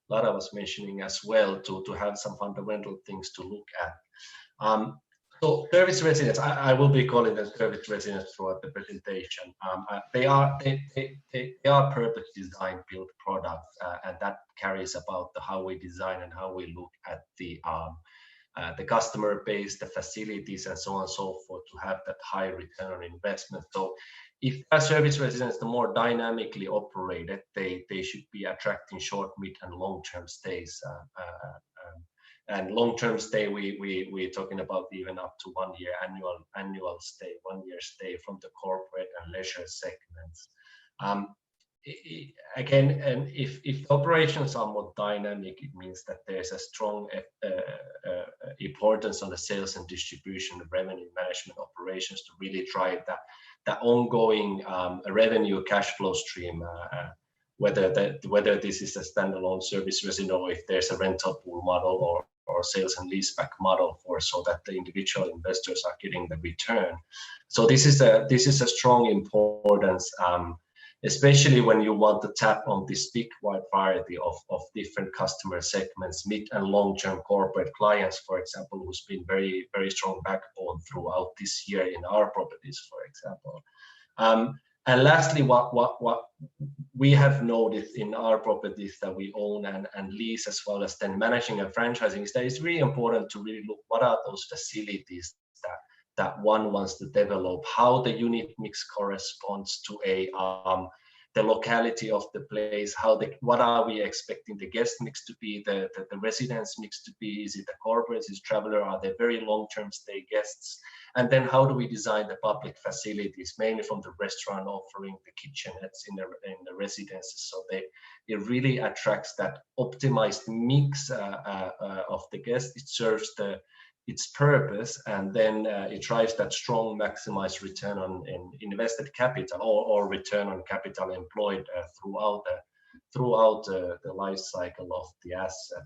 Lara was mentioning as well, to have some fundamental things to look at. So service residence, I will be calling them service residence throughout the presentation. They are purpose design built products, and that carries about how we design and how we look at the customer base, the facilities, and so on and so forth, to have that high return on investment. So if a service residence is more dynamically operated, they should be attracting short, mid, and long-term stays. And long-term stay, we're talking about even up to 1 year annual stay, 1 year stay from the corporate and leisure segments. Again, and if operations are more dynamic, it means that there's a strong importance on the sales and distribution, revenue management operations to really drive that ongoing revenue cash flow stream. Whether this is a standalone service resident or if there's a rental pool model or sales and leaseback model so that the individual investors are getting the return. So this is a strong importance, especially when you want to tap on this big wide variety of different customer segments, mid and long-term corporate clients, for example, who's been very, very strong backbone throughout this year in our properties, for example. And lastly, what we have noticed in our properties that we own and lease, as well as then managing and franchising, is that it's really important to really look what are those facilities that one wants to develop, how the unit mix corresponds to the locality of the place, what are we expecting the guest mix to be, the residence mix to be, is it the corporates, is traveler, are they very long-term stay guests? And then how do we design the public facilities, mainly from the restaurant offering, the kitchenettes in the residences, so it really attracts that optimized mix of the guests. It serves its purpose, and then it drives that strong maximized return on invested capital or return on capital employed throughout the life cycle of the asset.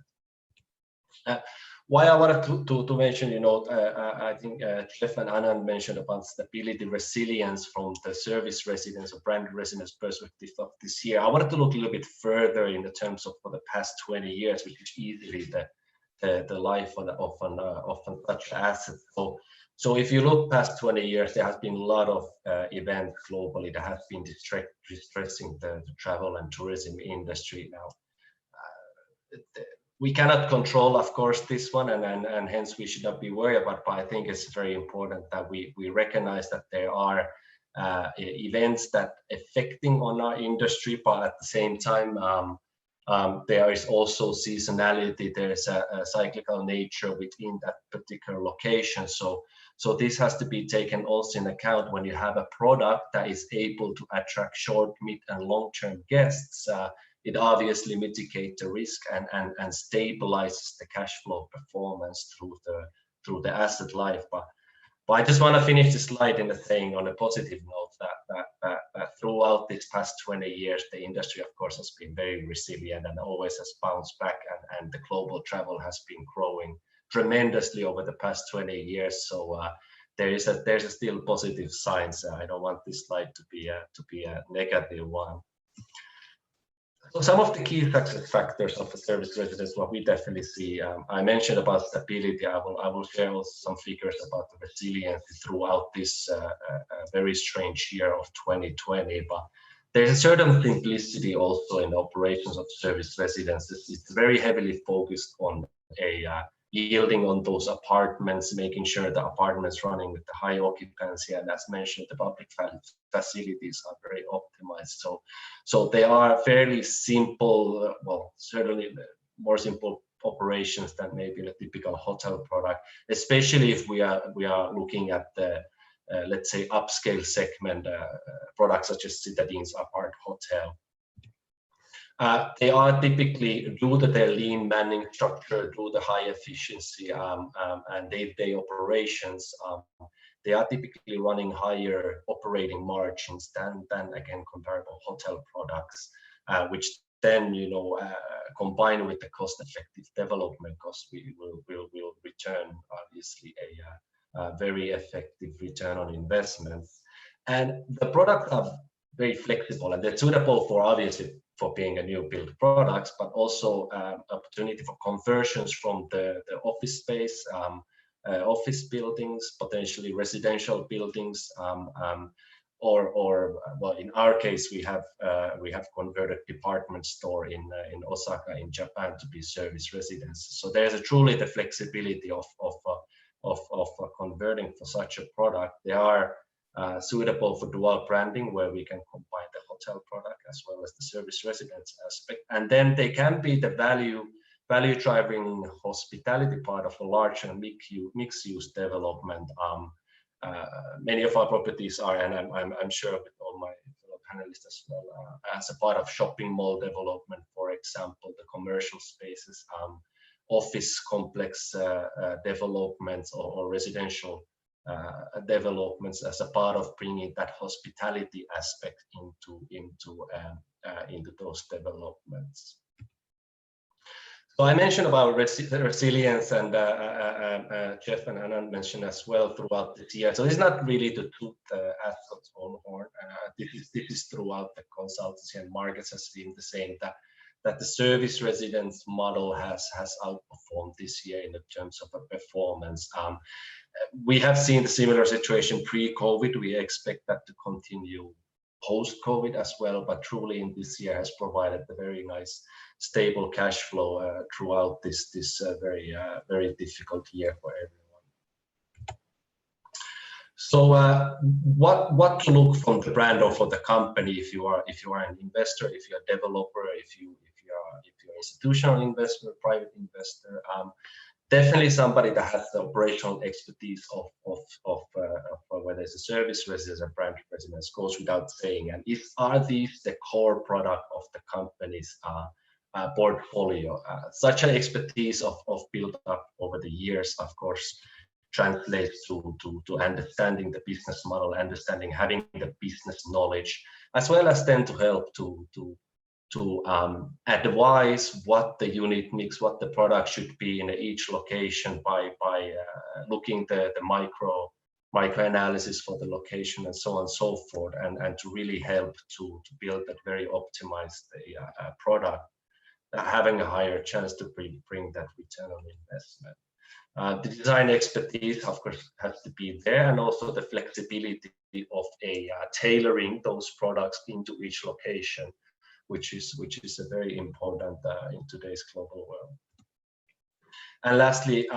Why I wanted to mention, I think Jeff and Anand mentioned about stability, resilience from the service residence or brand residence perspective of this year. I wanted to look a little bit further in the terms of for the past 20 years, which is easily the life of such assets. So if you look past 20 years, there has been a lot of events globally that have been distressing the travel and tourism industry now. We cannot control, of course, this one, and hence we should not be worried about, but I think it's very important that we recognize that there are events that affecting on our industry, but at the same time, there is also seasonality, there's a cyclical nature within that particular location. So this has to be taken also in account when you have a product that is able to attract short, mid, and long-term guests. It obviously mitigates the risk and stabilizes the cash flow performance through the asset life. But I just want to finish the slide in saying on a positive note that throughout these past 20 years, the industry, of course, has been very resilient and always has bounced back, and the global travel has been growing tremendously over the past 20 years. So there's still positive signs. I don't want this slide to be a negative one. So some of the key success factors of a service residence, what we definitely see, I mentioned about stability. I will share also some figures about the resilience throughout this very strange year of 2020. But there's a certain simplicity also in the operations of service residences. It's very heavily focused on yielding on those apartments, making sure the apartments running with the high occupancy, and as mentioned, the public facilities are very optimized. So they are fairly simple, well, certainly more simple operations than maybe a typical hotel product, especially if we are looking at the let's say upscale segment products such as Citadines Apart Hotel. They are typically, due to their lean manning structure, due to the high efficiency and day-to-day operations, they are typically running higher operating margins than again comparable hotel products, which then combined with the cost-effective development cost, will return obviously a very effective return on investments. And the products are very flexible and they're suitable for obviously for being a new build products, but also opportunity for conversions from the office space, office buildings, potentially residential buildings, or well, in our case, we have converted department store in Osaka in Japan to be service residence. So there's truly the flexibility of converting for such a product. They are suitable for dual branding, where we can combine the hotel product as well as the service residence aspect, and then they can be the value value driving hospitality part of a large and mixed-use development. Many of our properties are, and I'm sure with all my fellow panelists as well, as a part of shopping mall development, for example, the commercial spaces, office complex developments or residential developments as a part of bringing that hospitality aspect into those developments. So I mentioned about resilience, and Jeff and Anand mentioned as well throughout this year. So it's not really to toot Ascot's own horn. This is throughout the consultancy, and markets has been the same, that the service residence model has outperformed this year in terms of performance. We have seen the similar situation pre-COVID. We expect that to continue post-COVID as well, but truly in this year has provided a very nice stable cash flow throughout this very difficult year for everyone. So what to look from the brand or for the company if you are an investor, if you're a developer, if you're an institutional investor, private investor, definitely somebody that has the operational expertise of whether it's a service residence or brand residence goes without saying. And are these the core product of the company's portfolio? Such an expertise of built up over the years, of course, translates to understanding the business model, having the business knowledge, as well as then to help to advise what the unit mix, what the product should be in each location by looking the micro analysis for the location and so on and so forth, and to really help to build that very optimized product, having a higher chance to bring that return on investment. The design expertise, of course, has to be there, and also the flexibility of tailoring those products into each location, which is a very important in today's global world. And lastly,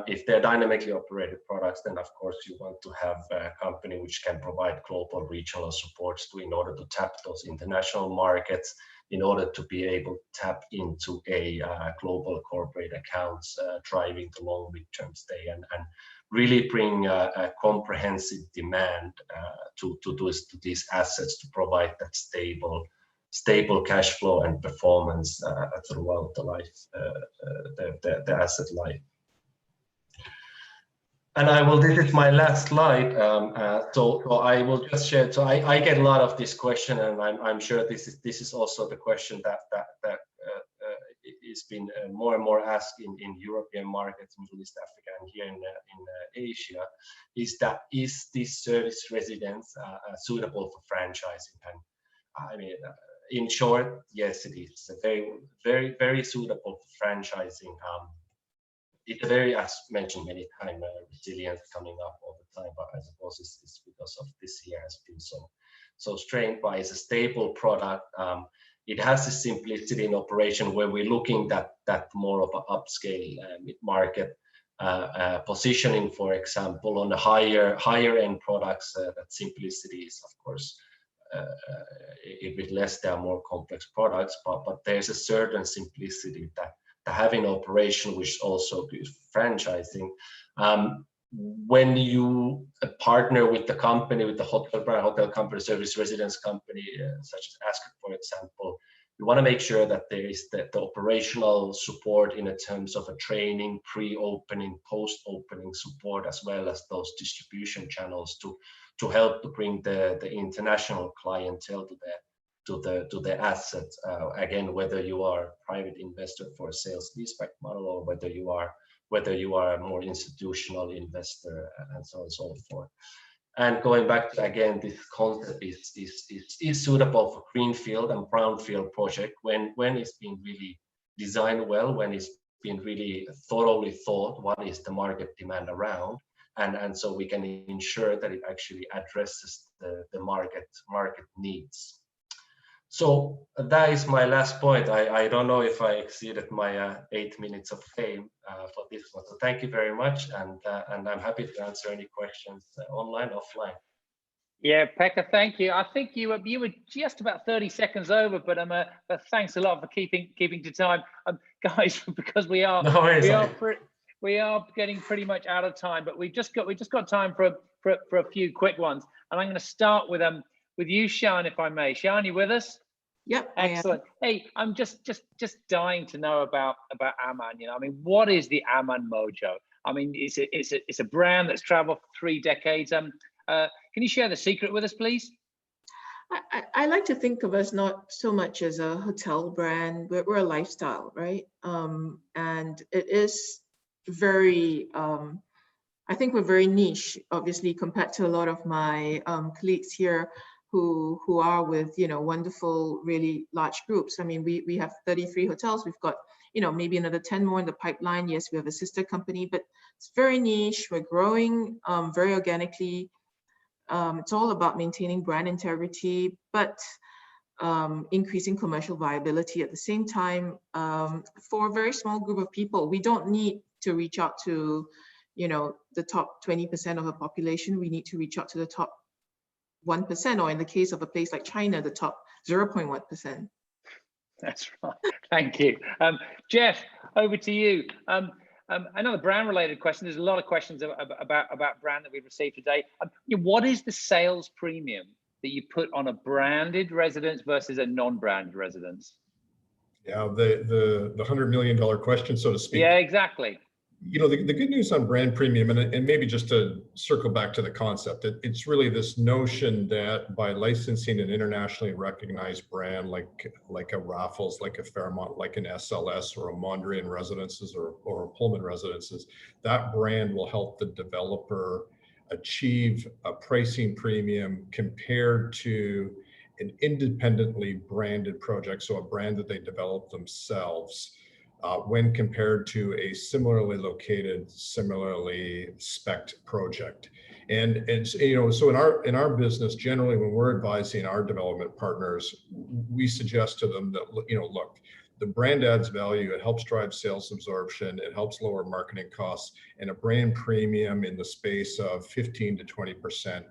if they're dynamically operated products, then of course you want to have a company which can provide global regional supports in order to tap those international markets, in order to be able to tap into a global corporate accounts, driving the long midterm stay, and really bring a comprehensive demand to these assets to provide that stable cash flow and performance throughout the life, the asset life. And this is my last slide. So I will just share. So I get a lot of this question, and I'm sure this is also the question that is been more and more asked in European markets, Middle East, Africa, and here in Asia. Is this service residence suitable for franchising? And I mean, in short, yes, it is. Very, very suitable for franchising. It's very, as mentioned many times, resilience coming up all the time, but I suppose it's because of this year has been so strained. But it's a stable product. It has a simplicity in operation where we're looking that more of an upscale mid-market positioning, for example, on the higher end products. That simplicity is, of course, a bit less. There are more complex products, but there's a certain simplicity that having operation, which also is franchising. When you partner with the company, with the hotel company, service residence company, such as Ascot, for example, you want to make sure that there is the operational support in terms of a training, pre-opening, post-opening support, as well as those distribution channels to help to bring the international clientele to the assets. Again, whether you are a private investor for a sales leaseback model, or whether you are a more institutional investor, and so on and so forth. And going back to, again, this concept is suitable for greenfield and brownfield project when it's been really designed well, when it's been really thoroughly thought what is the market demand around, and so we can ensure that it actually addresses the market needs. So that is my last point. I don't know if I exceeded my 8 minutes of fame for this one. So thank you very much, and I'm happy to answer any questions online, offline. Yeah, Pekka, thank you. I think you were just about 30 seconds over, but but thanks a lot for keeping to time, guys. Because we are getting pretty much out of time, but we just got time for a few quick ones. And I'm going to start with you, Sian, if I may. Sian, you with us? Yep. Excellent. Hey, I'm just dying to know about Aman. You know, I mean, what is the Aman mojo? I mean, it's a brand that's traveled for 3 decades. Can you share the secret with us, please? I like to think of us not so much as a hotel brand, but we're a lifestyle, right? And it is very, I think we're very niche, obviously, compared to a lot of my colleagues here who are with, you know, wonderful, really large groups. I mean, we have 33 hotels. We've got, you know, maybe another 10 more in the pipeline. Yes, we have a sister company, but it's very niche. We're growing very organically. It's all about maintaining brand integrity, but increasing commercial viability at the same time. For a very small group of people, we don't need to reach out to, you know, the top 20% of the population. We need to reach out to the top 1%, or in the case of a place like China, the top 0.1%. That's right. Thank you. Jeff, over to you. Another brand-related question. There's a lot of questions about brand that we've received today. What is the sales premium that you put on a branded residence versus a non-branded residence? Yeah, the $100 million question, so to speak. Yeah, exactly. You know, the good news on brand premium, and maybe just to circle back to the concept, it's really this notion that by licensing an internationally recognized brand like a Raffles, like a Fairmont, like an SLS or a Mondrian Residences or a Pullman Residences, that brand will help the developer achieve a pricing premium compared to an independently branded project, so a brand that they develop themselves. When compared to a similarly located, similarly spec'd project. And it's, you know, so in our business, generally when we're advising our development partners, we suggest to them that, you know, look, the brand adds value, it helps drive sales absorption, it helps lower marketing costs, and a brand premium in the space of 15 to 20%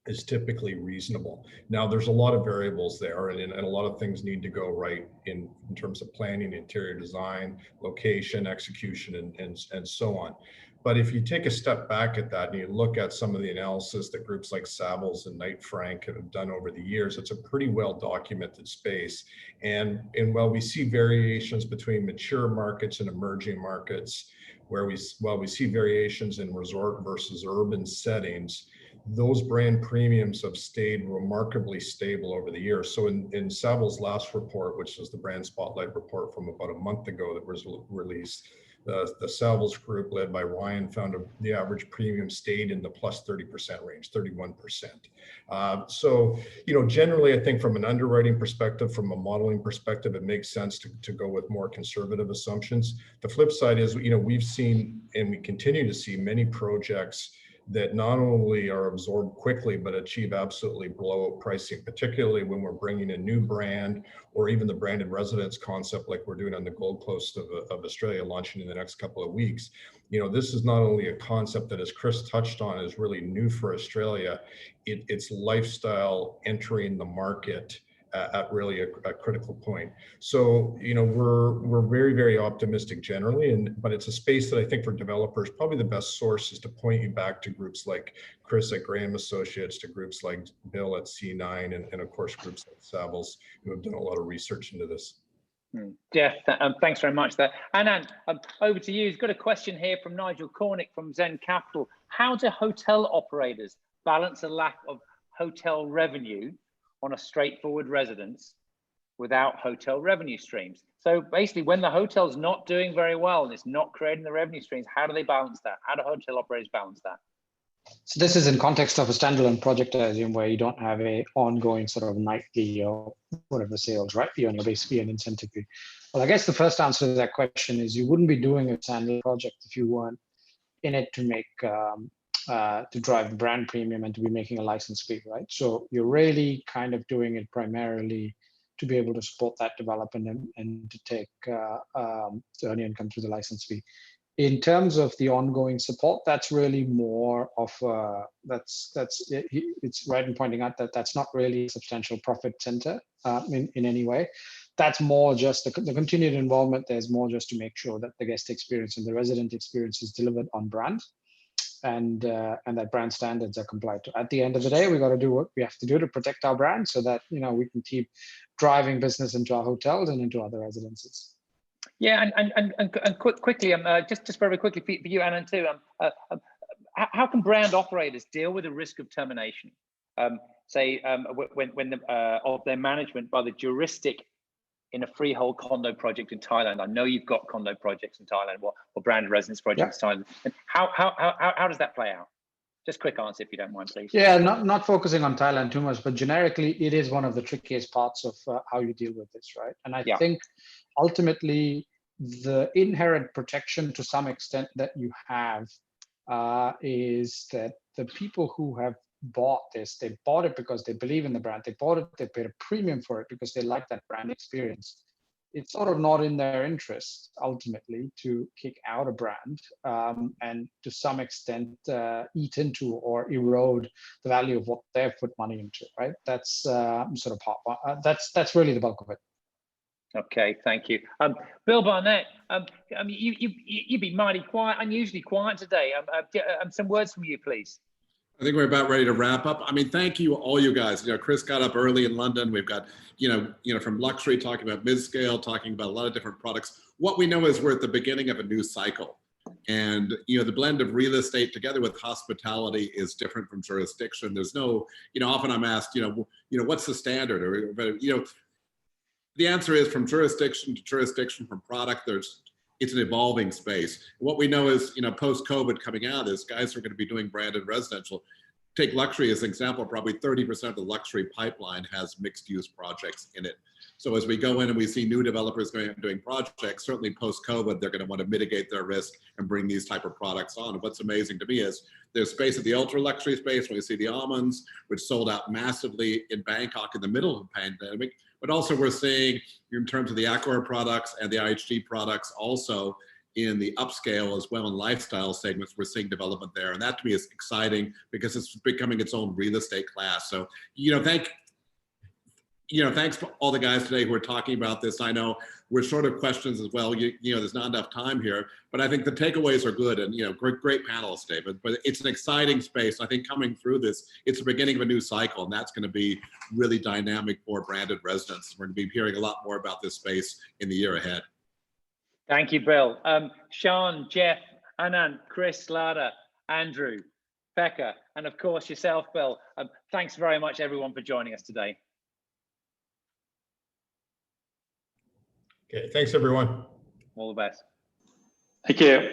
is typically reasonable. Now, there's a lot of variables there, and a lot of things need to go right in terms of planning, interior design, location, execution, and so on. But if you take a step back at that and you look at some of the analysis that groups like Savills and Knight Frank have done over the years, it's a pretty well documented space. And while we see variations between mature markets and emerging markets, while we see variations in resort versus urban settings, those brand premiums have stayed remarkably stable over the years. So in Savills' last report, which is the brand spotlight report from about a month ago that was released, the Savills group led by Ryan found the average premium stayed in the plus 30% range, 31%. So, you know, generally, I think from an underwriting perspective, from a modeling perspective, it makes sense to go with more conservative assumptions. The flip side is, you know, we've seen and we continue to see many projects that not only are absorbed quickly, but achieve absolutely blowout pricing, particularly when we're bringing a new brand or even the branded residence concept like we're doing on the Gold Coast of Australia, launching in the next couple of weeks. You know, this is not only a concept that, as Chris touched on, is really new for Australia, it's lifestyle entering the market at really a critical point. So, you know, we're very, very optimistic generally, but it's a space that I think for developers, probably the best source is to point you back to groups like Chris at Graham Associates, to groups like Bill at C9, and of course, groups like Savills, who have done a lot of research into this. Jeff, thanks very much there. Anand, over to you. He's got a question here from Nigel Cornick from Zen Capital. How do hotel operators balance a lack of hotel revenue on a straightforward residence without hotel revenue streams? So basically, when the hotel's not doing very well and it's not creating the revenue streams, how do they balance that? How do hotel operators balance that? So this is in context of a standalone project, I assume, where you don't have a ongoing sort of nightly or whatever sales, right? You're on your base fee and incentive fee. Well, I guess the first answer to that question is you wouldn't be doing a standalone project if you weren't in it to make to drive brand premium and to be making a license fee, right? So you're really kind of doing it primarily to be able to support that development and to take to earn income through the license fee. In terms of the ongoing support, that's really more of it's right in pointing out that that's not really a substantial profit center in any way. That's more just the continued involvement. There's more just to make sure that the guest experience and the resident experience is delivered on brand, and that brand standards are complied to. At the end of the day, we got to do what we have to do to protect our brand, so that we can keep driving business into our hotels and into other residences. Yeah, and quickly, just very quickly for you, Anand, too. How can brand operators deal with the risk of termination, say, when of their management by the juristic in a freehold condo project in Thailand? I know you've got condo projects in Thailand, or branded residence projects in Thailand. And how does that play out? Just quick answer, if you don't mind, please. Yeah, not focusing on Thailand too much, but generically, it is one of the trickiest parts of how you deal with this, right? And I think ultimately, the inherent protection to some extent that you have is that the people who have bought this, they bought it because they believe in the brand. They bought it, they paid a premium for it because they like that brand experience. It's sort of not in their interest ultimately to kick out a brand and to some extent eat into or erode the value of what they've put money into, right? That's sort of that's really the bulk of it. Okay, thank you. Bill Barnett, I mean, you've been mighty quiet, unusually quiet today. Some words from you, please. I think we're about ready to wrap up. I mean, thank you, all you guys. Chris got up early in London. We've got, from luxury, talking about mid-scale, talking about a lot of different products. What we know is we're at the beginning of a new cycle. And, the blend of real estate together with hospitality is different from jurisdiction. There's no, often I'm asked, what's the standard? Or, the answer is from jurisdiction to jurisdiction, from product, it's an evolving space. What we know is, post-COVID coming out of this, guys are going to be doing branded residential. Take luxury as an example, probably 30% of the luxury pipeline has mixed-use projects in it. So as we go in and we see new developers going and doing projects, certainly post-COVID, they're going to want to mitigate their risk and bring these type of products on. And what's amazing to me is there's space at the ultra-luxury space, when you see the Almonds, which sold out massively in Bangkok in the middle of the pandemic. But also we're seeing, in terms of the Accor products and the IHG products, also in the upscale as well, in lifestyle segments, we're seeing development there. And that to me is exciting because it's becoming its own real estate class. So, thanks to all the guys today who are talking about this. I know we're short of questions as well. There's not enough time here, but I think the takeaways are good, and great panelists, David. But it's an exciting space. I think coming through this, it's the beginning of a new cycle, and that's going to be really dynamic for branded residents. We're going to be hearing a lot more about this space in the year ahead. Thank you, Bill. Sean, Jeff, Anand, Chris, Lada, Andrew, Pekka, and of course yourself, Bill. Thanks very much, everyone, for joining us today. Okay, thanks everyone. All the best. Thank you.